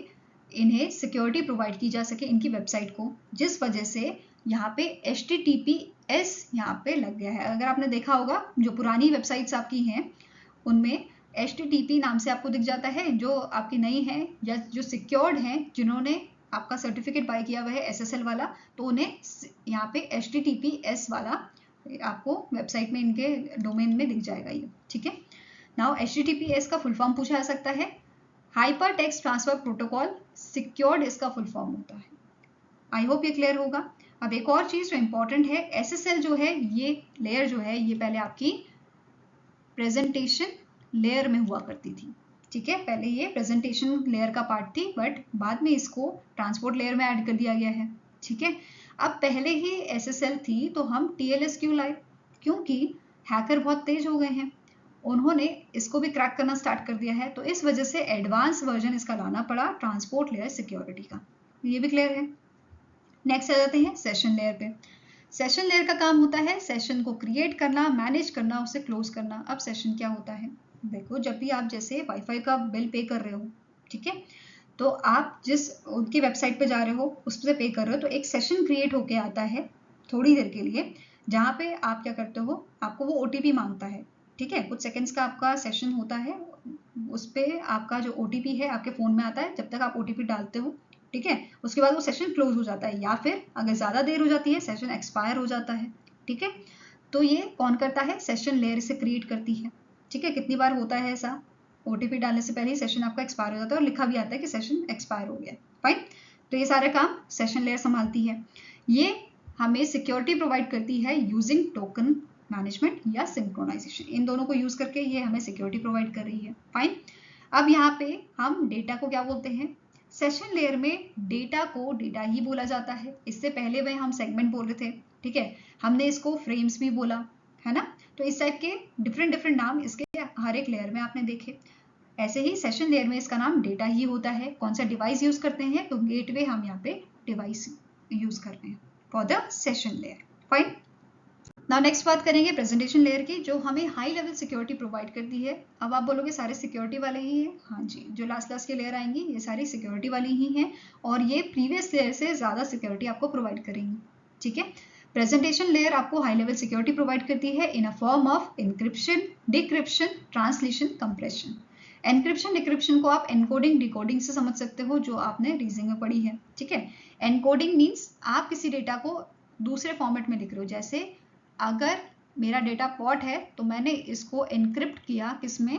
इन्हें सिक्योरिटी प्रोवाइड की जा सके इनकी वेबसाइट को, जिस वजह से यहाँ पे HTTPS यहाँ पे लग गया है। अगर आपने देखा होगा जो पुरानी वेबसाइट्स आपकी हैं उनमें HTTP नाम से आपको दिख जाता है, जो आपकी नई है या जो सिक्योर्ड हैं जिन्होंने आपका सर्टिफिकेट बाय किया हुआ है SSL वाला, तो उन्हें यहाँ पे HTTPS वाला आपको वेबसाइट में इनके डोमेन में दिख जाएगा ये। ठीक है, नाउ HTTPS का फुल फॉर्म पूछा जा सकता है, hyper text transfer protocol secured इसका फुल फॉर्म होता है। आई होप ये क्लियर होगा। अब एक और चीज जो इंपॉर्टेंट है, SSL जो है ये लेयर जो है ये पहले आपकी प्रेजेंटेशन लेयर में हुआ करती थी। ठीक है, पहले ये प्रेजेंटेशन लेयर का पार्ट थी, बट बाद में इसको ट्रांसपोर्ट लेयर में ऐड कर दिया गया है। ठीक है, अब पहले ही SSL थी तो हम TLS क्यों लाए, क्योंकि हैकर बहुत तेज हो गए हैं, उन्होंने इसको भी क्रैक करना स्टार्ट कर दिया है, तो इस वजह से एडवांस वर्जन इसका लाना पड़ा ट्रांसपोर्ट लेयर सिक्योरिटी का। ये भी क्लियर है। नेक्स्ट आ जाते हैं सेशन लेयर पे। सेशन लेयर का काम होता है सेशन को क्रिएट करना, मैनेज करना, उसे क्लोज करना। अब सेशन क्या होता है, देखो जब भी आप जैसे वाईफाई का बिल पे कर रहे हो, ठीक है, तो आप जिस उनकी वेबसाइट पे जा रहे हो उस पर पे कर रहे हो, तो एक सेशन क्रिएट होके आता है थोड़ी देर के लिए, जहाँ पे आप क्या करते हो, आपको वो OTP मांगता है। ठीक है, कुछ सेकंड्स का आपका सेशन होता है, उस पर आपका जो OTP है आपके फ़ोन में आता है, जब तक आप OTP डालते हो, ठीक है, उसके बाद वो सेशन क्लोज हो जाता है, या फिर अगर ज़्यादा देर हो जाती है सेशन एक्सपायर हो जाता है। ठीक है, तो ये कौन करता है, सेशन लेयर से क्रिएट करती है। ठीक है, कितनी बार होता है ऐसा, OTP डालने से पहले ही सेशन आपका एक्सपायर हो जाता है और लिखा भी आता है कि सेशन एक्सपायर हो गया। फाइन, तो ये सारे काम सेशन लेयर संभालती है। ये हमें सिक्योरिटी प्रोवाइड करती है यूजिंग टोकन मैनेजमेंट या सिंक्रोनाइजेशन, इन दोनों को यूज करके ये हमें सिक्योरिटी प्रोवाइड कर रही है। फाइन, अब यहाँ पे हम डेटा को क्या बोलते हैं, सेशन लेयर में डेटा को डेटा ही बोला जाता है। इससे पहले वह हम सेगमेंट बोल रहे थे, ठीक है, हमने इसको फ्रेम्स भी बोला है ना, तो इस टाइप के डिफरेंट नाम इसके हर एक लेयर में आपने देखे। ऐसे ही सेशन लेयर में इसका नाम डेटा ही होता है। कौन सा डिवाइस यूज करते हैं, तो गेटवे हम यहाँ पे डिवाइस यूज कर रहे हैं for the session layer. Fine, now next बात करेंगे प्रेजेंटेशन लेयर की, जो हमें हाई लेवल सिक्योरिटी प्रोवाइड करती है। अब आप बोलोगे सारे सिक्योरिटी वाले ही हैं, हाँ जी, जो लास्ट के लेयर आएंगी ये सारी सिक्योरिटी वाली ही हैं, और ये प्रीवियस लेयर से ज़्यादा सिक्योरिटी आपको प्रोवाइड करेंगी। ठीक है, प्रेजेंटेशन लेयर आपको हाई लेवल सिक्योरिटी प्रोवाइड करती है in a form of encryption, decryption, translation, compression. Encryption decryption को आप एनकोडिंग डिकोडिंग से समझ सकते हो, जो आपने रीजनिंग में पढ़ी है। ठीक है, एनकोडिंग मीन्स आप किसी डेटा को दूसरे फॉर्मेट में लिख रहे हो, जैसे अगर मेरा डेटा पॉट है तो मैंने इसको एनक्रिप्ट किया किसमें,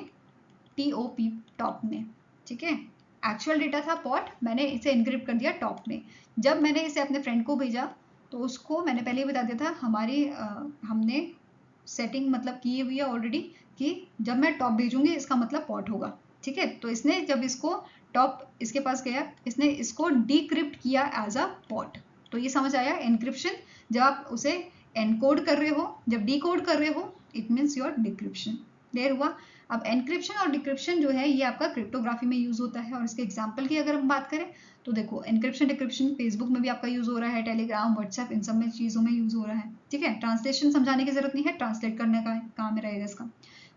TOP, टॉप में। ठीक है, एक्चुअल डेटा था पॉट, मैंने इसे एनक्रिप्ट कर दिया टॉप में। जब मैंने इसे अपने फ्रेंड को भेजा तो उसको मैंने पहले ही बता दिया था, हमारी हमने सेटिंग मतलब की हुई है ऑलरेडी कि जब मैं टॉप भेजूंगी इसका मतलब पॉट होगा। ठीक है, तो इसने जब इसको टॉप इसके पास गया, इसने इसको डिक्रिप्ट किया एज अ पॉट। तो ये समझ आया एनक्रिप्शन, जब आप उसे एनकोड कर रहे हो, जब डिकोड कर रहे हो, it means your decryption. Clear हुआ। अब एनक्रिप्शन और डिक्रिप्शन जो है ये आपका क्रिप्टोग्राफी में यूज होता है, और इसके एग्जांपल की अगर हम बात करें तो देखो एनक्रिप्शन डिक्रिप्शन फेसबुक में भी आपका यूज हो रहा है, टेलीग्राम, व्हाट्सएप, इन सब में चीजों में यूज हो रहा है। ठीक है, ट्रांसलेशन समझाने की जरूरत नहीं है, ट्रांसलेट करने का काम रहेगा इसका।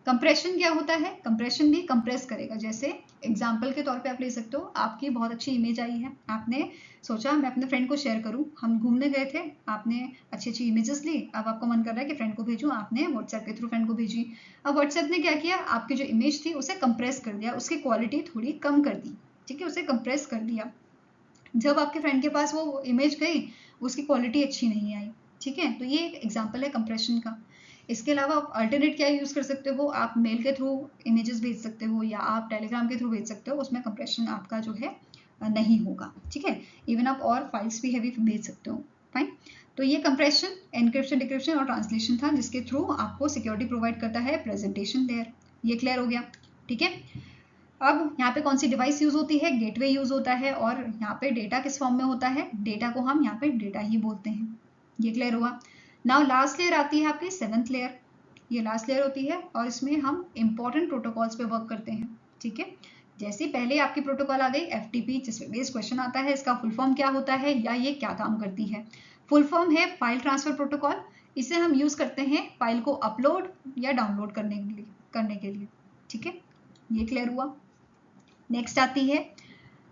कंप्रेशन क्या होता है, कंप्रेशन भी कंप्रेस करेगा। जैसे एग्जाम्पल के तौर पे आप ले सकते हो, आपकी बहुत अच्छी इमेज आई है, आपने सोचा मैं अपने फ्रेंड को शेयर करूं, हम घूमने गए थे, आपने अच्छी अच्छी इमेजेस ली, अब आपको मन कर रहा है कि फ्रेंड को भेजूं, आपने व्हाट्सएप के थ्रू फ्रेंड को भेजी। अब व्हाट्सएप ने क्या किया, आपकी जो इमेज थी उसे कंप्रेस कर दिया, उसकी क्वालिटी थोड़ी कम कर दी। ठीक है, उसे कंप्रेस कर दिया। जब आपके फ्रेंड के पास वो इमेज गई, उसकी क्वालिटी अच्छी नहीं आई। ठीक है, तो ये एक एग्जाम्पल है कंप्रेशन का। इसके अलावा आप अल्टरनेट क्या यूज कर सकते हो, आप मेल के थ्रू इमेजेस भेज सकते हो, या आप टेलीग्राम के थ्रू भेज सकते हो, उसमें कंप्रेशन आपका जो है नहीं होगा। ठीक है, इवन आप और फाइल्स भी हैवी भेज सकते हो। फाइन, तो ये कंप्रेशन, एनक्रिप्शन, डिक्रिप्शन और ट्रांसलेशन था, जिसके थ्रू आपको सिक्योरिटी प्रोवाइड करता है प्रेजेंटेशन लेयर। ये क्लियर हो गया, ठीक है। अब यहाँ पे कौन सी डिवाइस यूज होती है, गेटवे यूज होता है, और यहाँ पे डेटा किस फॉर्म में होता है, डेटा को हम यहाँ पे डेटा ही बोलते हैं। ये क्लियर हुआ। नाउ लास्ट लेयर आती है आपकी 7th लेयर। ये लास्ट लेयर होती है और इसमें हम इंपॉर्टेंट प्रोटोकॉल्स पे वर्क करते हैं, ठीक है। जैसे पहले आपकी प्रोटोकॉल आ गई FTP, जिसमें बेस क्वेश्चन आता है इसका फुल फॉर्म क्या होता है या ये क्या काम करती है। फुल फॉर्म है फाइल ट्रांसफर प्रोटोकॉल। इसे हम यूज करते हैं फाइल को अपलोड या डाउनलोड करने के लिए, ठीक है। ये क्लियर हुआ। नेक्स्ट आती है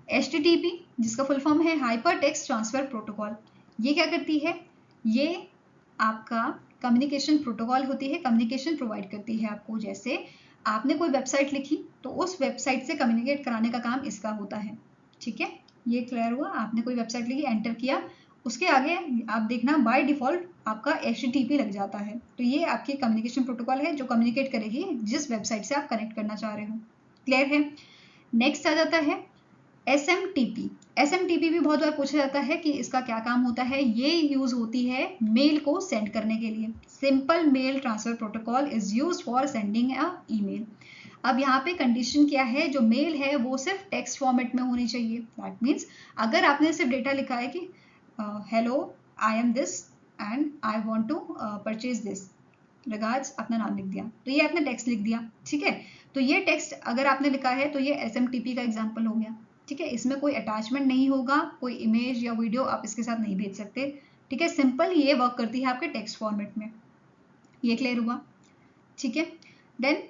HTTP, जिसका फुल फॉर्म है हाइपर टेक्स्ट ट्रांसफर प्रोटोकॉल। ये क्या करती है, ये आपका कम्युनिकेशन प्रोटोकॉल होती है, कम्युनिकेशन प्रोवाइड करती है आपको। जैसे आपने कोई वेबसाइट लिखी तो उस वेबसाइट से कम्युनिकेट कराने का काम इसका होता है, ठीक है। ये क्लियर हुआ। आपने कोई वेबसाइट लिखी, एंटर किया, उसके आगे आप देखना बाय डिफॉल्ट आपका HTTP लग जाता है। तो ये आपकी कम्युनिकेशन प्रोटोकॉल है जो कम्युनिकेट करेगी जिस वेबसाइट से आप कनेक्ट करना चाह रहे हो। क्लियर है। नेक्स्ट आ जाता है SMTP। SMTP भी बहुत बार पूछा जाता है कि इसका क्या काम होता है। ये यूज होती है मेल को सेंड करने के लिए। Simple mail transfer protocol is used for sending a email. अब यहाँ पे कंडीशन क्या है, जो मेल है वो सिर्फ टेक्स्ट फॉर्मेट में होनी चाहिए। दैट मीन्स अगर आपने सिर्फ डेटा लिखा है कि hello I am this and I want to purchase this, regards अपना नाम लिख दिया, तो ये आपने टेक्स्ट लिख दिया, ठीक है। तो ये टेक्स्ट अगर आपने लिखा है तो ये SMTP का एग्जाम्पल हो गया, ठीक है। इसमें कोई अटैचमेंट नहीं होगा, कोई इमेज या वीडियो आप इसके साथ नहीं भेज सकते, ठीक है। सिंपल ये वर्क करती है आपके टेक्स्ट फॉर्मेट में। ये क्लियर हुआ, ठीक है। देन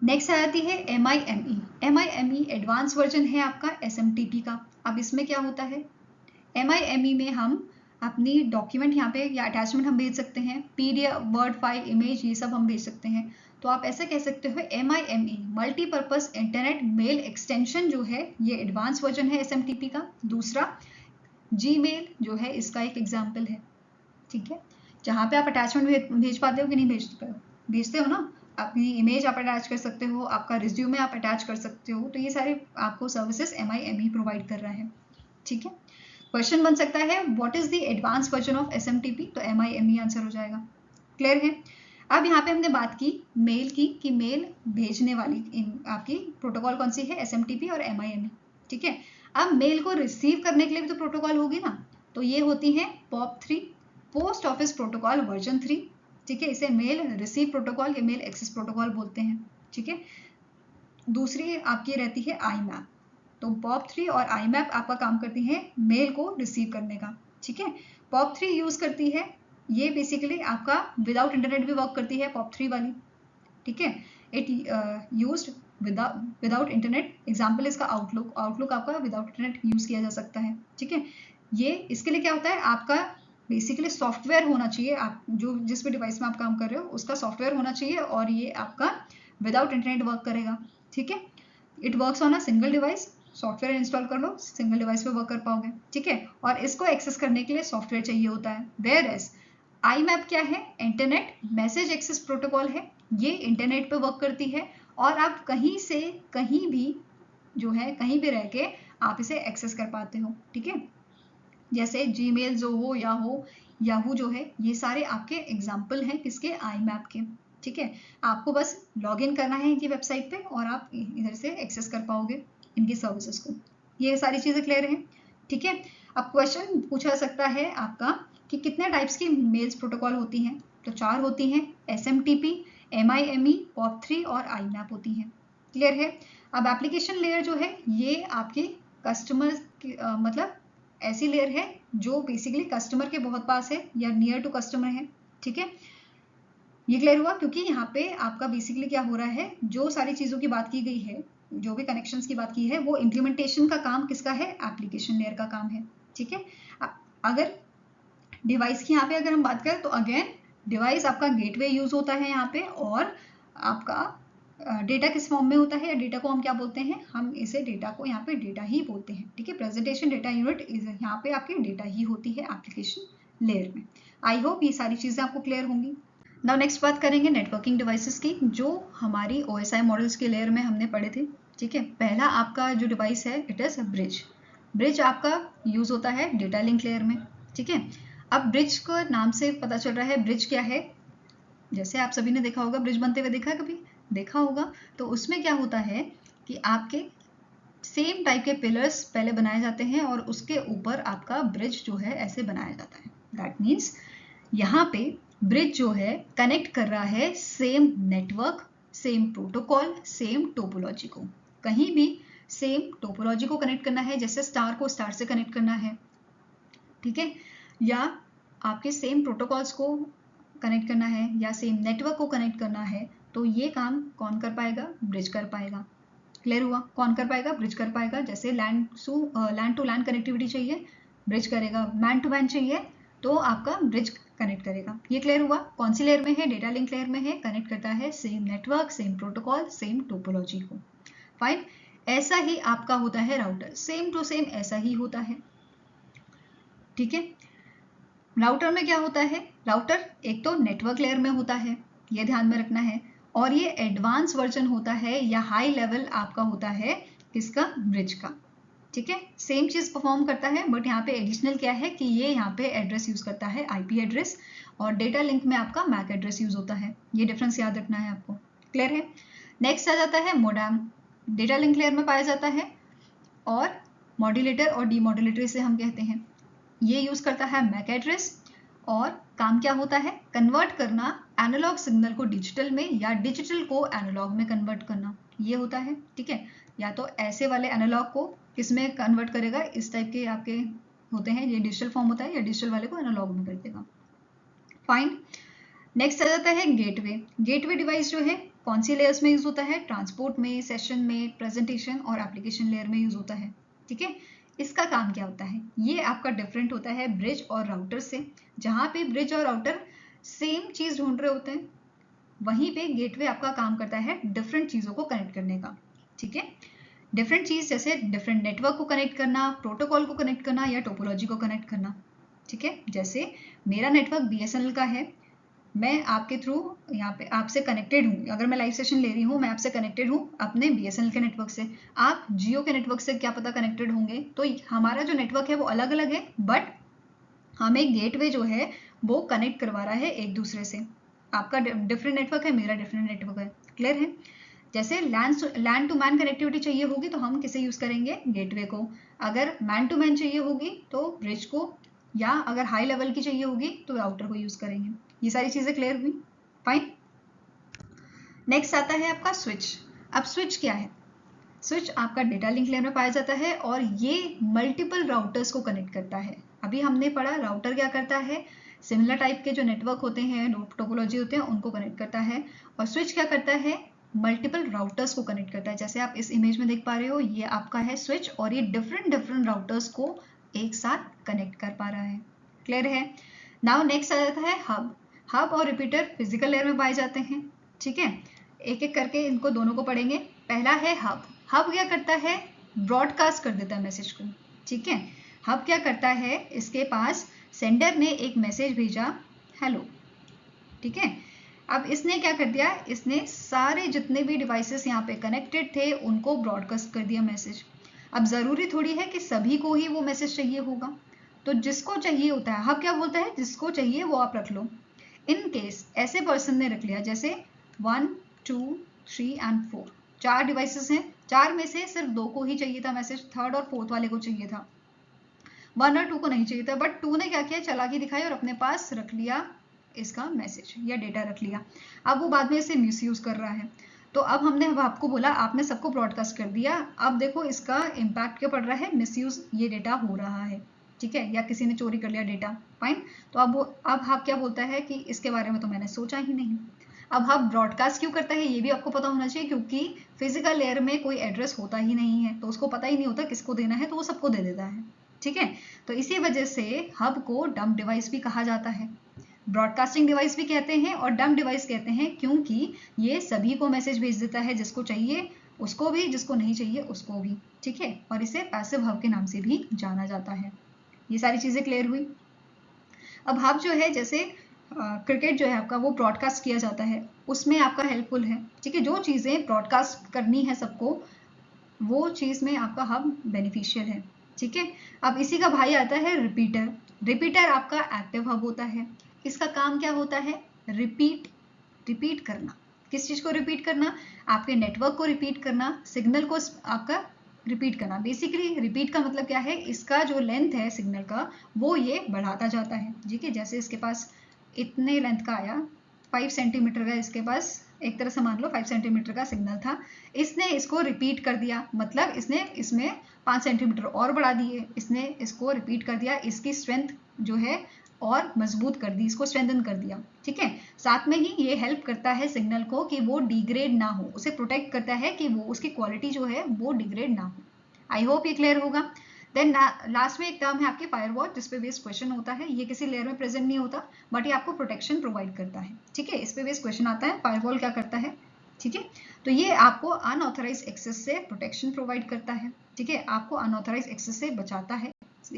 नेक्स्ट आ जाती है MIME। MIME एडवांस वर्जन है आपका SMTP का। अब इसमें क्या होता है, MIME में हम अपनी डॉक्यूमेंट यहाँ पे या अटैचमेंट हम भेज सकते हैं, PDF, वर्ड फाइल, इमेज, ये सब हम भेज सकते हैं। तो आप ऐसा कह सकते हो MIME multipurpose internet mail extension जो है ये एडवांस वर्जन है SMTP का। दूसरा Gmail जो है इसका एक एग्जाम्पल है, ठीक है। जहाँ पे आप अटैचमेंट भेज पाते हो कि नहीं भेजते हो ना, अपनी इमेज आप अटैच कर सकते हो, आपका रिज्यूमे आप अटैच कर सकते हो, तो ये सारे आपको सर्विसेज MIME प्रोवाइड कर रहा है, ठीक है। क्वेश्चन बन सकता है what is the advance version of SMTP, तो MIME आंसर हो जाएगा। क्लियर है। अब यहाँ पे हमने बात की मेल की, कि मेल भेजने वाली आपकी प्रोटोकॉल कौन सी है, SMTP और MIME, ठीक है। अब मेल को रिसीव करने के लिए भी तो प्रोटोकॉल होगी ना, तो ये होती है POP3, post office protocol version 3, ठीक है। इसे मेल रिसीव प्रोटोकॉल या मेल एक्सेस प्रोटोकॉल बोलते हैं, ठीक है। दूसरी आपकी रहती है IMAP। तो POP3 और IMAP आपका काम करती है मेल को रिसीव करने का, ठीक है। POP3 यूज करती है, ये बेसिकली आपका विदाउट इंटरनेट भी वर्क करती है POP3 वाली, ठीक है। It used without internet, example इसका आउटलुक आपका विदाउट इंटरनेट यूज किया जा सकता है, ठीक है। ये इसके लिए क्या होता है, आपका बेसिकली सॉफ्टवेयर होना चाहिए, आप जो जिस भी डिवाइस में आप काम कर रहे हो उसका सॉफ्टवेयर होना चाहिए, और ये आपका विदाउट इंटरनेट वर्क करेगा, ठीक है। It works on a single device, software install कर लो, सिंगल डिवाइस पे वर्क कर पाओगे, ठीक है। और इसको एक्सेस करने के लिए सॉफ्टवेयर चाहिए होता है। वेयर एज IMAP क्या है, इंटरनेट मैसेज एक्सेस प्रोटोकॉल है। ये इंटरनेट पे वर्क करती है और आप कहीं से कहीं भी जो है, कहीं भी रह के आप इसे एक्सेस कर पाते हो, ठीक है। जैसे Gmail जो हो या याहू जो है, ये सारे आपके एग्जाम्पल हैं किसके, IMAP के, ठीक है। आपको बस लॉग इन करना है इनकी वेबसाइट पे और आप इधर से एक्सेस कर पाओगे इनकी सर्विसेज को। ये सारी चीजें क्लियर हैं, ठीक है। अब क्वेश्चन पूछा सकता है आपका कि कितने टाइप्स की मेल्स प्रोटोकॉल होती हैं, तो 4 होती हैं, SMTP, MIME, POP3 और IMAP होती हैं। क्लियर है। अब एप्लीकेशन लेयर जो है ये आपकी कस्टमर की मतलब ऐसी लेयर है जो बेसिकली कस्टमर के बहुत पास है या नियर टू कस्टमर है, ठीक है। ये क्लियर हुआ, क्योंकि यहाँ पे आपका बेसिकली क्या हो रहा है, जो सारी चीजों की बात की गई है, जो भी कनेक्शंस की बात की है, वो इम्प्लीमेंटेशन का काम किसका है, एप्लीकेशन लेयर का काम है, ठीक है। अगर डिवाइस की यहाँ पे अगर हम बात करें तो अगेन डिवाइस आपका गेटवे यूज होता है यहाँ पे, और आपका डेटा किस फॉर्म में होता है, या डेटा को हम क्या बोलते हैं, हम इसे डेटा को यहाँ पे डेटा ही बोलते हैं, ठीक है। प्रेजेंटेशन डेटा यूनिट यहाँ पे आपकी डेटा ही होती है एप्लीकेशन लेयर में। आई होप ये सारी चीजें आपको क्लियर होंगी। नाउ नेक्स्ट बात करेंगे नेटवर्किंग डिवाइसेस की, जो हमारी OSI मॉडल्स के लेयर में हमने पढ़े थे, ठीक है। पहला आपका जो डिवाइस है इट इज ब्रिज। ब्रिज आपका यूज होता है डेटा लिंक लेयर में, ठीक है। अब ब्रिज को नाम से पता चल रहा है ब्रिज क्या है। जैसे आप सभी ने देखा होगा, ब्रिज बनते हुए देखा है, कभी देखा होगा, तो उसमें क्या होता है कि आपके सेम टाइप के पिलर्स पहले बनाए जाते हैं और उसके ऊपर आपका ब्रिज जो है ऐसे बनाया जाता है। दैट मीन्स यहाँ पे ब्रिज जो है कनेक्ट कर रहा है same network, same protocol, same topology को। कहीं भी सेम टोपोलॉजी को कनेक्ट करना है, जैसे स्टार को स्टार से कनेक्ट करना है, ठीक है, या आपके सेम प्रोटोकॉल्स को कनेक्ट करना है या सेम नेटवर्क को कनेक्ट करना है, तो ये काम कौन कर पाएगा? ब्रिज कर पाएगा। क्लियर हुआ? कौन कर पाएगा? ब्रिज कर पाएगा। जैसे लैंड टू लैंड कनेक्टिविटी चाहिए, ब्रिज करेगा। मैन टू मैन चाहिए तो आपका ब्रिज कनेक्ट करेगा। ये क्लियर हुआ? कौन सी लेयर में है? डेटा लिंक लेयर में है। कनेक्ट करता है same network, same protocol, same topology को। फाइन। ऐसा ही आपका होता है राउटर, सेम टू सेम ऐसा ही होता है, ठीक है। राउटर में क्या होता है? राउटर एक तो नेटवर्क लेयर में होता है, ये ध्यान में रखना है, और ये एडवांस वर्जन होता है या हाई लेवल आपका होता है किसका? ब्रिज का, ठीक है। सेम चीज परफॉर्म करता है, बट यहाँ पे एडिशनल क्या है कि ये यहाँ पे एड्रेस यूज करता है आईपी एड्रेस, और डेटा लिंक में आपका मैक एड्रेस यूज होता है। ये डिफरेंस याद रखना है आपको। क्लियर है? नेक्स्ट आ जाता है मोडेम, डेटा लिंक लेयर में पाया जाता है, और मॉड्यूलेटर और डीमॉड्यूलेटर से हम कहते हैं। ये यूज करता है मैक एड्रेस, और काम क्या होता है? कन्वर्ट करना एनालॉग सिग्नल को डिजिटल में या डिजिटल को एनालॉग में कन्वर्ट करना, ये होता है, ठीक है। या तो ऐसे वाले एनालॉग को किसमें कन्वर्ट करेगा, इस टाइप के आपके होते हैं, ये डिजिटल फॉर्म होता है, या डिजिटल वाले को एनालॉग में कर देगा। फाइन। नेक्स्ट आ जाता है गेटवे। गेटवे डिवाइस जो है कौन सी लेयर्स में यूज होता है? ट्रांसपोर्ट में, सेशन में, प्रेजेंटेशन और एप्लीकेशन लेयर में यूज होता है, ठीक है। इसका काम क्या होता है? ये आपका डिफरेंट होता है ब्रिज और राउटर से। जहां पे ब्रिज और राउटर सेम चीज ढूंढ रहे होते हैं, वहीं पे गेटवे आपका काम करता है डिफरेंट चीजों को कनेक्ट करने का, ठीक है। डिफरेंट चीज जैसे डिफरेंट नेटवर्क को कनेक्ट करना, प्रोटोकॉल को कनेक्ट करना, या टोपोलॉजी को कनेक्ट करना, ठीक है। जैसे मेरा नेटवर्क बीएसएनएल का है, मैं आपके थ्रू यहाँ पे आपसे कनेक्टेड हूँ, अगर मैं लाइव सेशन ले रही हूँ, मैं आपसे कनेक्टेड हूँ अपने बीएसएनएल के नेटवर्क से। आप जियो के नेटवर्क से क्या पता कनेक्टेड होंगे, तो हमारा जो नेटवर्क है वो अलग अलग है, बट हमें गेटवे जो है वो कनेक्ट करवा रहा है एक दूसरे से। आपका डिफरेंट नेटवर्क है, मेरा डिफरेंट नेटवर्क है। क्लियर है? जैसे लैंड टू मैन कनेक्टिविटी चाहिए होगी तो हम किसे यूज करेंगे? गेटवे को। अगर मैन टू मैन चाहिए होगी तो ब्रिज को, या अगर हाई लेवल की चाहिए होगी तो राउटर को यूज करेंगे। ये सारी चीजें क्लियर हुई? फाइन। नेक्स्ट आता है आपका स्विच। अब स्विच क्या है? स्विच आपका डेटा लिंक लेयर में पाया जाता है, और ये मल्टीपल राउटर्स को कनेक्ट करता है। अभी हमने पढ़ा राउटर क्या करता है, सिमिलर टाइप के जो नेटवर्क होते हैं, टोपोलॉजी होते हैं, उनको कनेक्ट करता है। और स्विच क्या करता है? मल्टीपल राउटर्स को कनेक्ट करता है। जैसे आप इस इमेज में देख पा रहे हो, ये आपका है स्विच, और ये डिफरेंट डिफरेंट राउटर्स को एक साथ कनेक्ट कर पा रहा है। क्लियर है? नाउ नेक्स्ट आ जाता है हब। हब और रिपीटर फिजिकल लेयर में पाए जाते हैं, ठीक है। एक एक करके इनको दोनों को पढ़ेंगे। पहला है हब। हब क्या करता है? ब्रॉडकास्ट कर देता है मैसेज को, ठीक है। हब क्या करता है? इसके पास सेंडर ने एक मैसेज भेजा, हेलो, ठीक है। अब इसने क्या कर दिया? इसने सारे जितने भी डिवाइसेस यहाँ पे कनेक्टेड थे उनको ब्रॉडकास्ट कर दिया मैसेज। अब जरूरी थोड़ी है कि सभी को ही वो मैसेज चाहिए होगा, तो जिसको चाहिए होता है, हब क्या बोलता है? जिसको चाहिए वो आप रख लो। इन केस ऐसे पर्सन ने रख लिया, जैसे 1 2 3 एंड 4, 4 डिवाइसेस हैं, 4 में से सिर्फ 2 को ही चाहिए था मैसेज, थर्ड और फोर्थ वाले को चाहिए था, 1 और 2 को नहीं चाहिए था। बट 2 ने क्या किया? चालाकी दिखाई और अपने पास रख लिया इसका मैसेज या डेटा रख लिया। अब वो बाद में इसे मिसयूज कर रहा है, तो अब हमने आपको बोला आपने सबको ब्रॉडकास्ट कर दिया, अब देखो इसका इम्पैक्ट क्या पड़ रहा है? मिसयूज ये डेटा हो रहा है, ठीक है, या किसी ने चोरी कर लिया डेटा। फाइन। तो अब हब क्या बोलता है कि इसके बारे में तो मैंने सोचा ही नहीं। अब हब ब्रॉडकास्ट क्यों करता है ये भी आपको पता होना चाहिए, क्योंकि फिजिकल लेयर में कोई एड्रेस होता ही नहीं है, तो उसको पता ही नहीं होता किसको देना है, तो वो सबको दे देता है, ठीक है। तो इसी वजह से हब को डंप डिवाइस भी कहा जाता है, ब्रॉडकास्टिंग डिवाइस भी कहते हैं और डंप डिवाइस कहते हैं, क्योंकि ये सभी को मैसेज भेज देता है, जिसको चाहिए उसको भी, जिसको नहीं चाहिए उसको भी, ठीक है। और इसे पैसिव हब के नाम से भी जाना जाता है। ये सारी चीजें क्लियर हुई? अब हब जो है, जैसे क्रिकेट जो है आपका वो ब्रॉडकास्ट किया जाता है, उसमें आपका हेल्पफुल है, ठीक है। जो चीजें ब्रॉडकास्ट करनी है सबको, वो चीज में आपका हब बेनिफिशियल है, ठीक है। अब इसी का भाई आता है रिपीटर। रिपीटर आपका एक्टिव हब होता है। इसका काम क्या होता है? रिपीट करना। किस चीज को रिपीट करना? आपके नेटवर्क को रिपीट करना, सिग्नल को आपका रिपीट करना। बेसिकली रिपीट का मतलब क्या है? इसका जो लेंथ है सिग्नल का वो ये बढ़ाता जाता है। ठीक है, जैसे इसके पास इतने लेंथ का आया, 5 सेंटीमीटर का इसके पास, एक तरह से मान लो 5 सेंटीमीटर का सिग्नल था, इसने इसको रिपीट कर दिया, मतलब इसने इसमें 5 सेंटीमीटर और बढ़ा दिए, इसने इसको रिपीट कर दिया, इसकी स्ट्रेंथ जो है और मजबूत कर दी, इसको स्ट्रेंथन कर दिया। ठीक है, साथ में ही ये हेल्प करता है सिग्नल को कि वो डिग्रेड ना हो, उसे प्रोटेक्ट करता है कि वो उसकी क्वालिटी जो है वो डिग्रेड ना हो। आई होप ये क्लियर होगा। देन लास्ट में एक टर्म है आपके फायरवॉल, जिसपे बेस्ड क्वेश्चन होता है। ये किसी लेयर में प्रेजेंट नहीं होता, बट ये आपको प्रोटेक्शन प्रोवाइड करता है। ठीक है, इस पे बेस्ड क्वेश्चन आता है, फायरवॉल क्या करता है। ठीक है, तो ये आपको अनऑथराइज एक्सेस से प्रोटेक्शन प्रोवाइड करता है। ठीक है, आपको अनऑथराइज एक्सेस से बचाता है,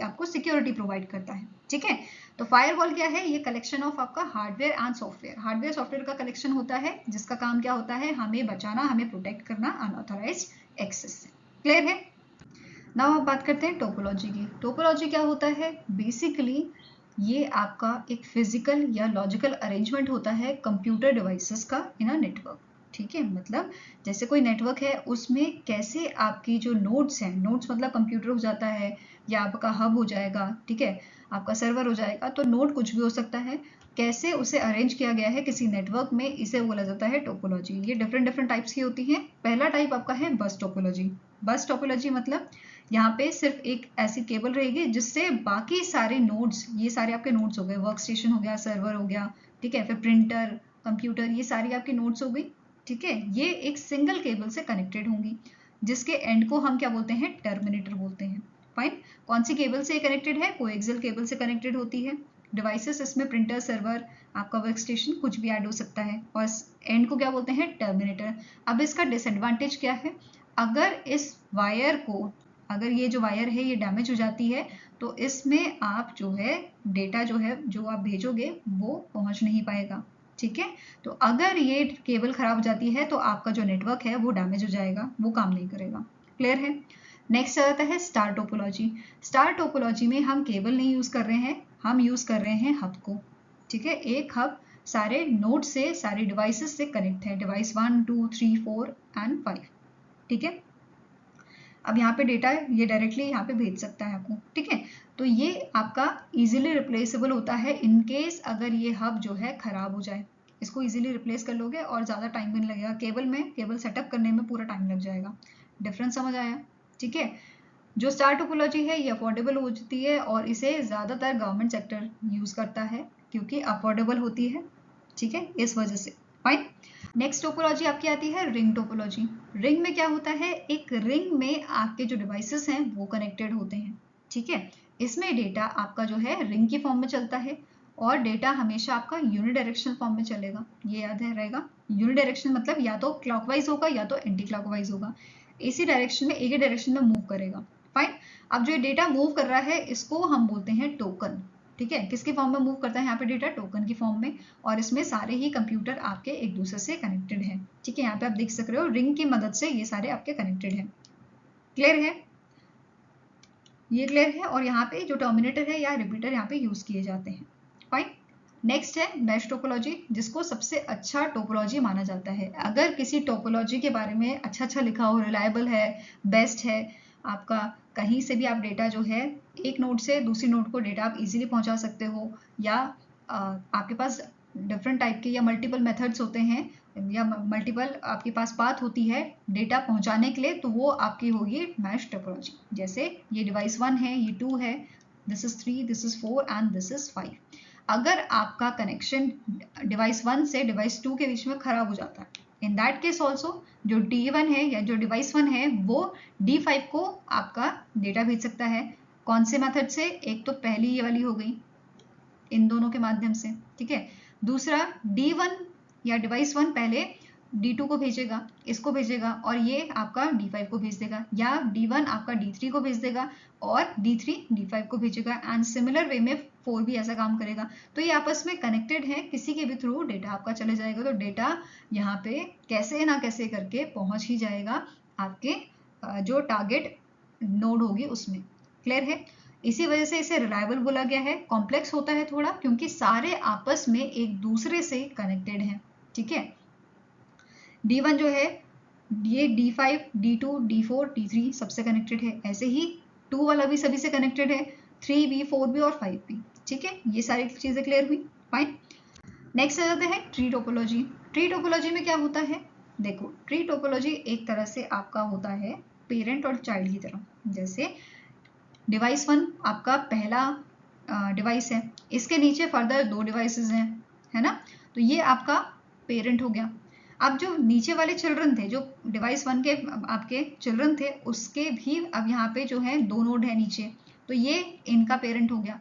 आपको सिक्योरिटी प्रोवाइड करता है। ठीक है, तो फायरवॉल क्या है? ये कलेक्शन ऑफ आपका hardware and software, hardware software का कलेक्शन होता है, जिसका काम क्या होता है? हमें बचाना, हमें प्रोटेक्ट करना अनऑथराइज एक्सेस से। क्लियर है? नाउ अब बात करते हैं टोपोलॉजी की। टोपोलॉजी क्या होता है? बेसिकली ये आपका एक फिजिकल या लॉजिकल अरेंजमेंट होता है कंप्यूटर डिवाइसेस का इन अ नेटवर्क। ठीक है, मतलब जैसे कोई नेटवर्क है उसमें कैसे आपकी जो नोड्स हैं, नोड्स मतलब कंप्यूटर हो जाता है या आपका हब हो जाएगा, ठीक है, आपका सर्वर हो जाएगा, तो नोड कुछ भी हो सकता है, कैसे उसे अरेंज किया गया है किसी नेटवर्क में, इसे बोला जाता है टोपोलॉजी। ये डिफरेंट डिफरेंट टाइप्स की होती है। पहला टाइप आपका है बस टोपोलॉजी। बस टोपोलॉजी मतलब यहाँ पे सिर्फ एक ऐसी केबल रहेगी जिससे बाकी सारे नोड्स, ये सारे आपके नोड्स हो गए, वर्क स्टेशन हो गया, सर्वर हो गया, ठीक है, फिर प्रिंटर, कंप्यूटर, ये सारी आपकी नोड्स हो गई। ठीक है, ये एक सिंगल केबल से कनेक्टेड होंगी, जिसके एंड को हम क्या बोलते हैं? टर्मिनेटर बोलते हैं। फाइन, कौन सी केबल से कनेक्टेड है? कोएक्सियल केबल से कनेक्टेड होती है। डिवाइसेस इसमें प्रिंटर, सर्वर, आपका वर्क स्टेशन, कुछ भी ऐड हो सकता है, और एंड को क्या बोलते हैं? टर्मिनेटर। अब इसका डिसएडवांटेज क्या है? अगर इस वायर को, अगर ये जो वायर है ये डैमेज हो जाती है, तो इसमें आप जो है डेटा जो है जो आप भेजोगे वो पहुंच नहीं पाएगा। ठीक है, तो अगर ये केबल खराब हो जाती है तो आपका जो नेटवर्क है वो डैमेज हो जाएगा, वो काम नहीं करेगा। क्लियर है? नेक्स्ट आता है स्टार टोपोलॉजी। स्टार टोपोलॉजी में हम केबल नहीं यूज कर रहे हैं, हम यूज कर रहे हैं हब को। ठीक है, एक हब सारे नोड से, सारे डिवाइसेस से कनेक्ट है, डिवाइस 1 2 3 4 एंड 5। ठीक है, अब यहाँ पे डेटा ये डायरेक्टली यहाँ पे भेज सकता है आपको। ठीक है, तो ये आपका इजीली रिप्लेसेबल होता है इन केस अगर ये हब जो है खराब हो जाए, इसको इजीली रिप्लेस कर लोगे और ज़्यादा टाइम भी नहीं लगेगा। केबल में, केबल सेटअप करने में पूरा टाइम लग जाएगा। डिफरेंस समझ आया? ठीक है, जो स्टार टोपोलॉजी है ये अफोर्डेबल हो जाती है और इसे ज़्यादातर गवर्नमेंट सेक्टर यूज़ करता है क्योंकि अफोर्डेबल होती है। ठीक है, इस वजह से। फाइन, नेक्स्ट टोपोलॉजी आपकी आती है रिंग टोपोलॉजी। रिंग में क्या होता है? एक रिंग में आपके जो डिवाइसेस हैं वो कनेक्टेड होते हैं। ठीक है, इसमें डेटा आपका जो है रिंग की फॉर्म में चलता है और डेटा हमेशा आपका यूनिडायरेक्शनल फॉर्म में चलेगा। ये याद है रहेगा, यूनिडायरेक्शनल मतलब या तो क्लॉकवाइज होगा या तो एंटी क्लॉकवाइज होगा, इसी डायरेक्शन में, एक ही डायरेक्शन में मूव करेगा। फाइन, अब जो डेटा मूव कर रहा है इसको हम बोलते हैं टोकन। ठीक है, किसकी फॉर्म में मूव करता है यहाँ पे डेटा? टोकन की फॉर्म में, और इसमें सारे ही कंप्यूटर आपके एक दूसरे से कनेक्टेड हैं। ठीक है, यहाँ पे आप देख सक रहे हो रिंग की मदद से ये सारे आपके कनेक्टेड हैं। क्लियर है? ये क्लियर है, और यहाँ पे जो टर्मिनेटर है या रिपीटर यहाँ पे यूज किए जाते हैं। फाइन, नेक्स्ट है मैश टोपोलॉजी, जिसको सबसे अच्छा टोपोलॉजी माना जाता है। अगर किसी टोपोलॉजी के बारे में अच्छा लिखा हो, रिलायबल है, बेस्ट है, आपका कहीं से भी आप डेटा जो है एक नोड से दूसरी नोड को डेटा आप इजीली पहुंचा सकते हो, या आपके पास डिफरेंट टाइप के या मल्टीपल मेथड्स होते हैं या मल्टीपल आपके पास पाथ होती है डेटा पहुंचाने के लिए, तो वो आपकी होगी मैश टोपोलॉजी। जैसे ये डिवाइस 1 है, ये 2 है, this is 3, this is 4 and this is 5। अगर आपका कनेक्शन डिवाइस 1 से डिवाइस 2 के बीच में खराब हो जाता है, इन दैट केस ऑल्सो जो D1 है या जो डिवाइस 1 है वो D5 को आपका डेटा भेज सकता है। कौन से मेथड से? एक तो पहली ये वाली हो गई, इन दोनों के माध्यम से। ठीक है, दूसरा D1 या डिवाइस 1 पहले D2 को भेजेगा, इसको भेजेगा, और ये आपका D5 को भेज देगा, या D1 आपका D3 को भेज देगा और D3 D5 को भेजेगा, एंड सिमिलर वे में 4 भी ऐसा काम करेगा। तो ये आपस में कनेक्टेड है, किसी के भी थ्रू डेटा आपका चले जाएगा, तो डेटा यहाँ पे कैसे ना कैसे करके पहुंच ही जाएगा आपके जो टारगेट नोड होगी उसमें। क्लियर है? इसी वजह से इसे रिलायबल बोला गया है। कॉम्प्लेक्स होता है थोड़ा क्योंकि सारे आपस में एक दूसरे से कनेक्टेड हैं, ठीक है। D1 जो है ये D5, D2, D4, D3 सबसे कनेक्टेड है। ऐसे ही 2 वाला भी सभी से कनेक्टेड है, 3B, 4B और 5B, ठीक है। ये सारी चीजें क्लियर हुई, फाइन। नेक्स्ट आ जाते हैं ट्री टोपोलॉजी। ट्री टोपोलॉजी में क्या होता है? देखो, ट्री टोपोलॉजी एक तरह से आपका होता है पेरेंट और चाइल्ड की तरह। जैसे डिवाइस 1 आपका पहला डिवाइस है, इसके नीचे फर्दर 2 डिवाइसेस हैं, है ना। तो ये आपका पेरेंट हो गया। अब जो नीचे वाले चिल्ड्रन थे, जो डिवाइस 1 के आपके चिल्ड्रन थे, उसके भी अब यहाँ पे जो है 2 नोड है नीचे, तो ये इनका पेरेंट हो गया।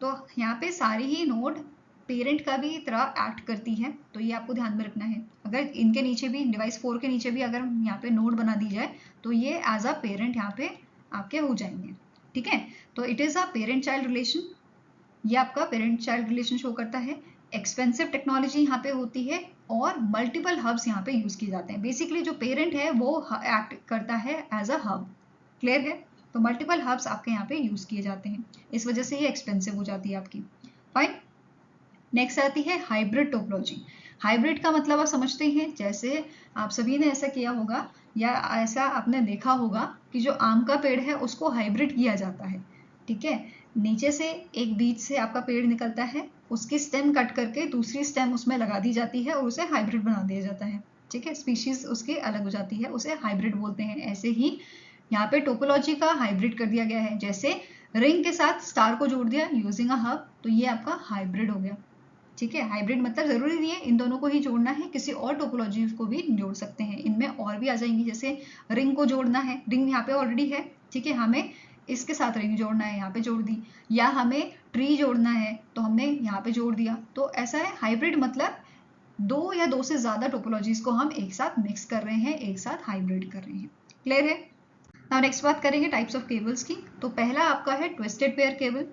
तो यहाँ पे सारी ही नोड पेरेंट का भी तरह एक्ट करती है, तो ये आपको ध्यान में रखना है। अगर इनके नीचे भी डिवाइस 4 के नीचे भी अगर यहाँ पे नोड बना दी जाए तो ये एज अ पेरेंट यहाँ पे आपके हो जाएंगे, ठीक है। तो it is a parent child relation, ये आपका पेरेंट चाइल्ड रिलेशन शो करता है। एक्सपेंसिव टेक्नोलॉजी यहाँ पे होती है और मल्टीपल हब्स यहाँ पे यूज किए जाते हैं। बेसिकली जो पेरेंट है वो एक्ट करता है एज अ हब, क्लियर है। तो मल्टीपल हब्स आपके यहाँ पे यूज किए जाते हैं, इस वजह से ये एक्सपेंसिव हो जाती है आपकी, फाइन। नेक्स्ट आती है हाइब्रिड टोपोलॉजी। हाइब्रिड का मतलब आप समझते ही हैं, जैसे आप सभी ने ऐसा किया होगा या ऐसा आपने देखा होगा कि जो आम का पेड़ है उसको हाइब्रिड किया जाता है, ठीक है। नीचे से एक बीज से आपका पेड़ निकलता है, उसकी स्टेम कट करके दूसरी स्टेम उसमें लगा दी जाती है और उसे हाइब्रिड बना दिया जाता है, ठीक है। स्पीशीज उसकी अलग हो जाती है, उसे हाइब्रिड बोलते हैं। ऐसे ही यहाँ पे टोपोलॉजी का हाइब्रिड कर दिया गया है। जैसे रिंग के साथ स्टार को जोड़ दिया यूजिंग अ हब, तो ये आपका हाइब्रिड हो गया, ठीक है। हाइब्रिड मतलब जरूरी नहीं है इन दोनों को ही जोड़ना है, किसी और टोपोलॉजी को भी जोड़ सकते हैं। इनमें और भी आ जाएंगी, जैसे रिंग को जोड़ना है, रिंग यहाँ पे ऑलरेडी है, ठीक है, हमें इसके साथ रिंग जोड़ना है, यहाँ पे जोड़ दी। या हमें ट्री जोड़ना है तो हमने यहाँ पे जोड़ दिया। तो ऐसा है, हाइब्रिड मतलब 2 या 2 से ज्यादा टोपोलॉजीज को हम एक साथ मिक्स कर रहे हैं, एक साथ हाइब्रिड कर रहे हैं, क्लियर है। नाउ नेक्स्ट बात करेंगे टाइप्स ऑफ केबल्स की। तो पहला आपका है ट्विस्टेड पेयर केबल।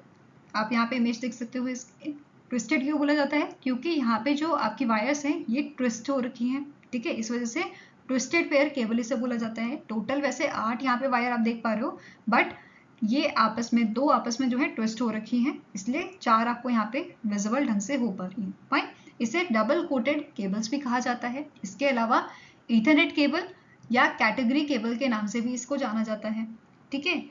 आप यहाँ पे इमेज देख सकते हो इसकी। ट्विस्टेड क्यों बोला जाता है? क्योंकि यहाँ पे जो आपकी वायर्स हैं ये ट्विस्ट हो रखी हैं, ठीक है, इस वजह से ट्विस्टेड पेयर केबल इसे बोला जाता है। टोटल वैसे 8 यहाँ पे वायर आप देख पा रहे हो, बट ये आपस में 2 आपस में जो है ट्विस्ट हो रखी हैं, इसलिए 4 आपको यहाँ पे विजिबल ढंग से हो पा रही है, फाइन। इसे डबल कोटेड केबल्स भी कहा जाता है। इसके अलावा ईथरनेट केबल या कैटेगरी केबल के नाम से भी इसको जाना जाता है, ठीक है।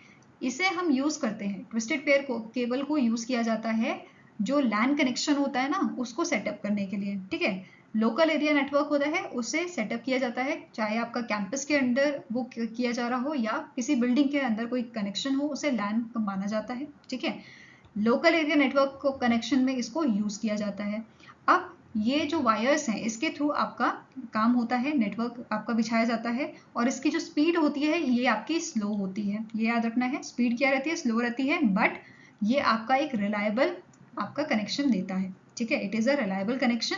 इसे हम यूज करते हैं, ट्विस्टेड पेयर केबल को यूज किया जाता है जो लैन कनेक्शन होता है ना उसको सेटअप करने के लिए, ठीक है। लोकल एरिया नेटवर्क होता है उसे सेटअप किया जाता है, चाहे आपका कैंपस के अंदर वो किया जा रहा हो या किसी बिल्डिंग के अंदर कोई कनेक्शन हो, उसे लैन माना जाता है, ठीक है। लोकल एरिया नेटवर्क को कनेक्शन में इसको यूज किया जाता है। अब ये जो वायर्स हैं इसके थ्रू आपका काम होता है, नेटवर्क आपका बिछाया जाता है, और इसकी जो स्पीड होती है ये आपकी स्लो होती है। ये याद रखना है, स्पीड क्या रहती है? स्लो रहती है, बट ये आपका एक रिलायबल आपका कनेक्शन देता है, ठीक है। It is a reliable connection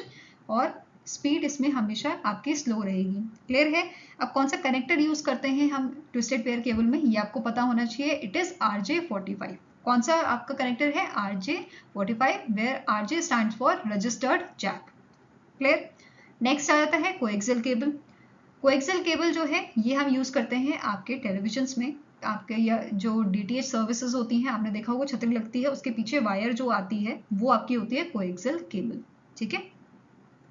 और स्पीड इसमें हमेशा आपकी स्लो रहेगी, क्लियर है। अब कौन सा कनेक्टर यूज करते हैं हम ट्विस्टेड पेयर केबल में, ये आपको पता होना चाहिए। It is RJ45। कौन सा आपका कनेक्टर है? RJ45, where RJ stands for registered jack, clear. Next आ जाता है कोएक्सियल केबल। कोएक्सियल केबल जो है ये हम यूज करते हैं आपके टेलीविजन में। आपके या जो DTH सर्विसेज होती हैं, आपने देखा होगा छतरी लगती है, उसके पीछे वायर जो आती है वो आपकी होती है कोएक्सियल केबल, ठीक है।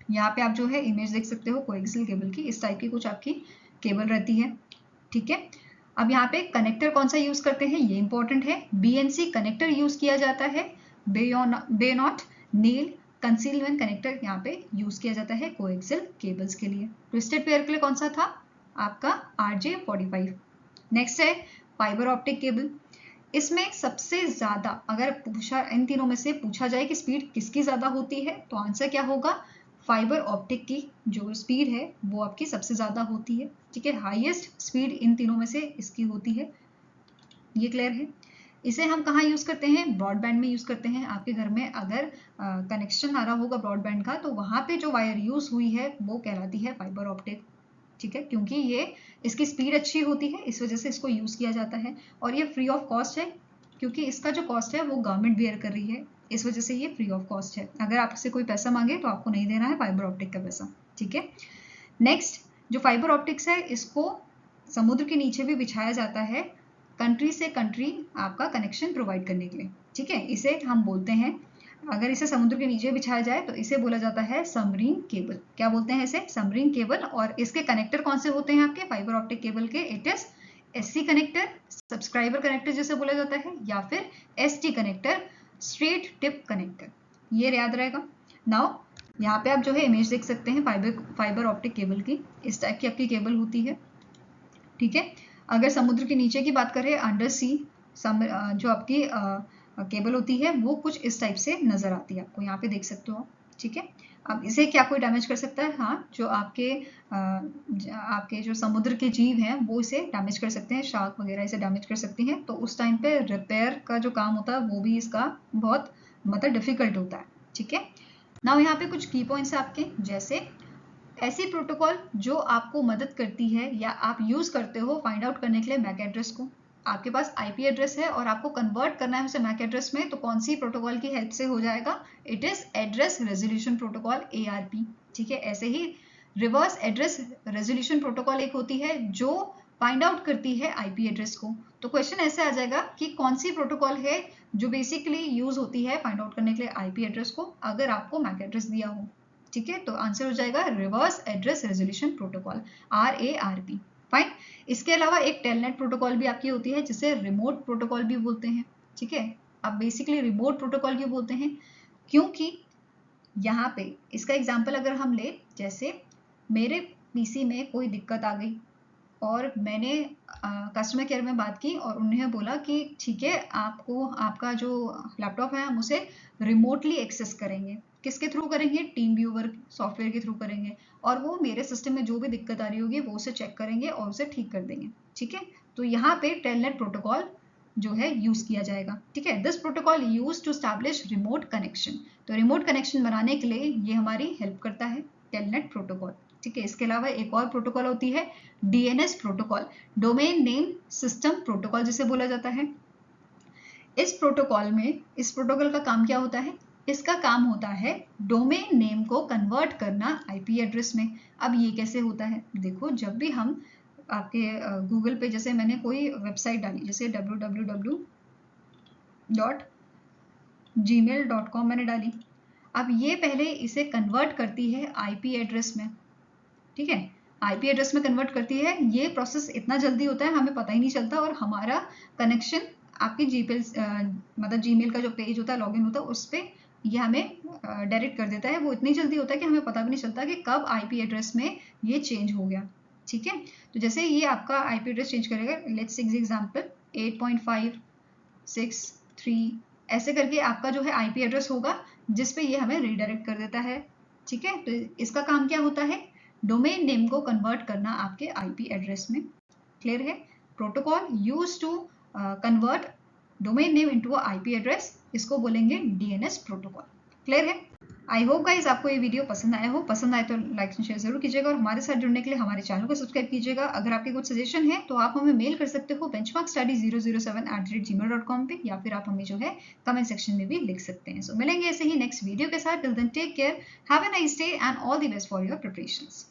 यहाँ पे आप जो है इमेज देख सकते हो कोएक्सियल केबल की, इस टाइप की कुछ आपकी केबल रहती है, ठीक है। अब यहाँ पे कनेक्टर कौन सा यूज करते हैं ये इंपॉर्टेंट है। BNC कनेक्टर यूज किया जाता है। बेनॉट नील कंसीलमेंट कनेक्टर यहाँ पे यूज किया जाता है कोएक्सियल केबल्स के लिए। ट्विस्टेड पेयर के लिए कौन सा था? आपका RJ45। नेक्स्ट है फाइबर ऑप्टिक केबल। इसमें सबसे ज्यादा अगर पूछा इन तीनों में से पूछा जाए कि स्पीड किसकी ज्यादा होती है तो आंसर क्या होगा? फाइबर ऑप्टिक की जो स्पीड है वो आपकी सबसे ज्यादा होती है, ठीक है। हाईएस्ट स्पीड इन तीनों में से इसकी होती है, ये क्लियर है। इसे हम कहाँ यूज करते हैं? ब्रॉडबैंड में यूज करते हैं। आपके घर में अगर कनेक्शन आ रहा होगा ब्रॉडबैंड का तो वहां पे जो वायर यूज हुई है वो कहलाती है फाइबर ऑप्टिक, ठीक है, क्योंकि ये इसकी स्पीड अच्छी होती है इस वजह से इसको यूज किया जाता है। और ये फ्री ऑफ कॉस्ट है क्योंकि इसका जो कॉस्ट है वो गवर्नमेंट बेयर कर रही है, इस वजह से ये फ्री ऑफ कॉस्ट है। अगर आपसे कोई पैसा मांगे तो आपको नहीं देना है फाइबर ऑप्टिक का पैसा, ठीक है। नेक्स्ट जो फाइबर ऑप्टिक्स है इसको समुद्र के नीचे भी बिछाया जाता है कंट्री से कंट्री आपका कनेक्शन प्रोवाइड करने के लिए, ठीक है। इसे हम बोलते हैं, अगर इसे समुद्र के नीचे बिछाया जाए तो इसे बोला जाता है सबमरीन केबल। क्या बोलते हैं इसे? Submarine cable. और इसके कनेक्टर कौन से होते हैं आपके फाइबर ऑप्टिक केबल के? It is SC connector, subscriber connector जिसे बोला जाता है, या फिर ST connector, straight tip connector. ये याद रहेगा। नाउ यहाँ पे आप जो है इमेज देख सकते हैं फाइबर ऑप्टिक केबल की। इस टाइप की आपकी केबल होती है, ठीक है। अगर समुद्र के नीचे की बात करें, अंडर सी जो आपकी केबल होती है वो कुछ इस टाइप से नजर आती है आपको, यहाँ पे देख सकते हो, ठीक है। अब इसे क्या कोई डैमेज कर सकता है? हाँ, जो आपके जो समुद्र के जीव हैं वो इसे डैमेज कर सकते हैं, शार्क वगैरह इसे डैमेज कर सकती हैं। तो उस टाइम पे रिपेयर का जो काम होता है वो भी इसका बहुत मतलब डिफिकल्ट होता है, ठीक है। नाउ यहाँ पे कुछ की पॉइंट्स आपके, जैसे ऐसी प्रोटोकॉल जो आपको मदद करती है या आप यूज करते हो फाइंड आउट करने के लिए मैक एड्रेस को। आपके पास आईपी एड्रेस है और आपको कन्वर्ट करना है उसे मैक एड्रेस में, तो कौन सी प्रोटोकॉल की हेल्प से हो जाएगा? It is address resolution protocol, ARP, ठीक है। ऐसे ही रिवर्स एड्रेस रेजोल्यूशन प्रोटोकॉल एक होती है जो फाइंड आउट करती है आईपी एड्रेस को। तो क्वेश्चन ऐसे आ जाएगा कि कौन सी प्रोटोकॉल है जो बेसिकली यूज होती है फाइंड आउट करने के लिए आईपी एड्रेस को, अगर आपको मैक एड्रेस दिया हो, ठीक है। तो आंसर हो जाएगा reverse address resolution protocol, RARP, fine. इसके अलावा एक टेलनेट प्रोटोकॉल भी आपकी होती है जिसे रिमोट प्रोटोकॉल भी बोलते हैं, ठीक है। अब बेसिकली रिमोट प्रोटोकॉल क्यों बोलते हैं? क्योंकि यहाँ पे इसका एग्जाम्पल अगर हम ले, जैसे मेरे पीसी में कोई दिक्कत आ गई और मैंने कस्टमर केयर में बात की और उन्हें बोला कि ठीक है, आपको आपका जो लैपटॉप है हम उसे रिमोटली एक्सेस करेंगे। किसके थ्रू करेंगे? टीम व्यूअर सॉफ्टवेयर के थ्रू करेंगे, और वो मेरे सिस्टम में जो भी दिक्कत आ रही होगी वो उसे चेक करेंगे और उसे ठीक कर देंगे, ठीक है। तो यहाँ पे टेलनेट प्रोटोकॉल जो है यूज किया जाएगा, ठीक है। This protocol use to establish remote connection. तो रिमोट कनेक्शन बनाने के लिए ये हमारी हेल्प करता है टेलनेट प्रोटोकॉल, ठीक है। इसके अलावा एक और प्रोटोकॉल होती है DNS protocol, domain name system protocol जिसे बोला जाता है। इस प्रोटोकॉल का काम क्या होता है? इसका काम होता है डोमेन नेम को कन्वर्ट करना आईपी एड्रेस में। अब ये कैसे होता है? देखो, जब भी हम आपके गूगल पे, जैसे मैंने कोई वेबसाइट डाली, जैसे www.gmail.com मैंने डाली। अब ये पहले इसे कन्वर्ट करती है आईपी एड्रेस में, ठीक है। आईपी एड्रेस में कन्वर्ट करती है। ये प्रोसेस इतना जल्दी होता है हमें पता ही नहीं चलता, और हमारा कनेक्शन आपकी मतलब जीमेल का जो पेज होता है, लॉगिन होता है, उस पर ये हमें डायरेक्ट कर देता है। वो इतनी जल्दी होता है कि हमें पता भी नहीं चलता कि कब आईपी एड्रेस में ये चेंज हो गया, ठीक है। तो जैसे ये आपका आईपी एड्रेस चेंज करेगा, लेट्स एग्जांपल 8.563 ऐसे करके आपका जो है आईपी एड्रेस होगा, जिस पे ये हमें रिडायरेक्ट कर देता है, ठीक है। तो इसका काम क्या होता है? डोमेन नेम को कन्वर्ट करना आपके आईपी एड्रेस में, क्लियर है। Protocol use to convert domain name into IP address, इसको बोलेंगे डीएनएस प्रोटोकॉल, क्लियर है। आई होप गाइज आपको ये वीडियो पसंद आया हो। पसंद आए तो लाइक एंड शेयर जरूर कीजिएगा, और हमारे साथ जुड़ने के लिए हमारे चैनल को सब्सक्राइब कीजिएगा। अगर आपके कुछ सजेशन है तो आप हमें मेल कर सकते हो benchmarkstudy007@gmail.com पे, या फिर आप हमें जो है कमेंट सेक्शन में भी लिख सकते हैं। सो मिलेंगे ऐसे ही नेक्स्ट वीडियो के साथ। Till then take care, have a nice day and all the best for your preparations.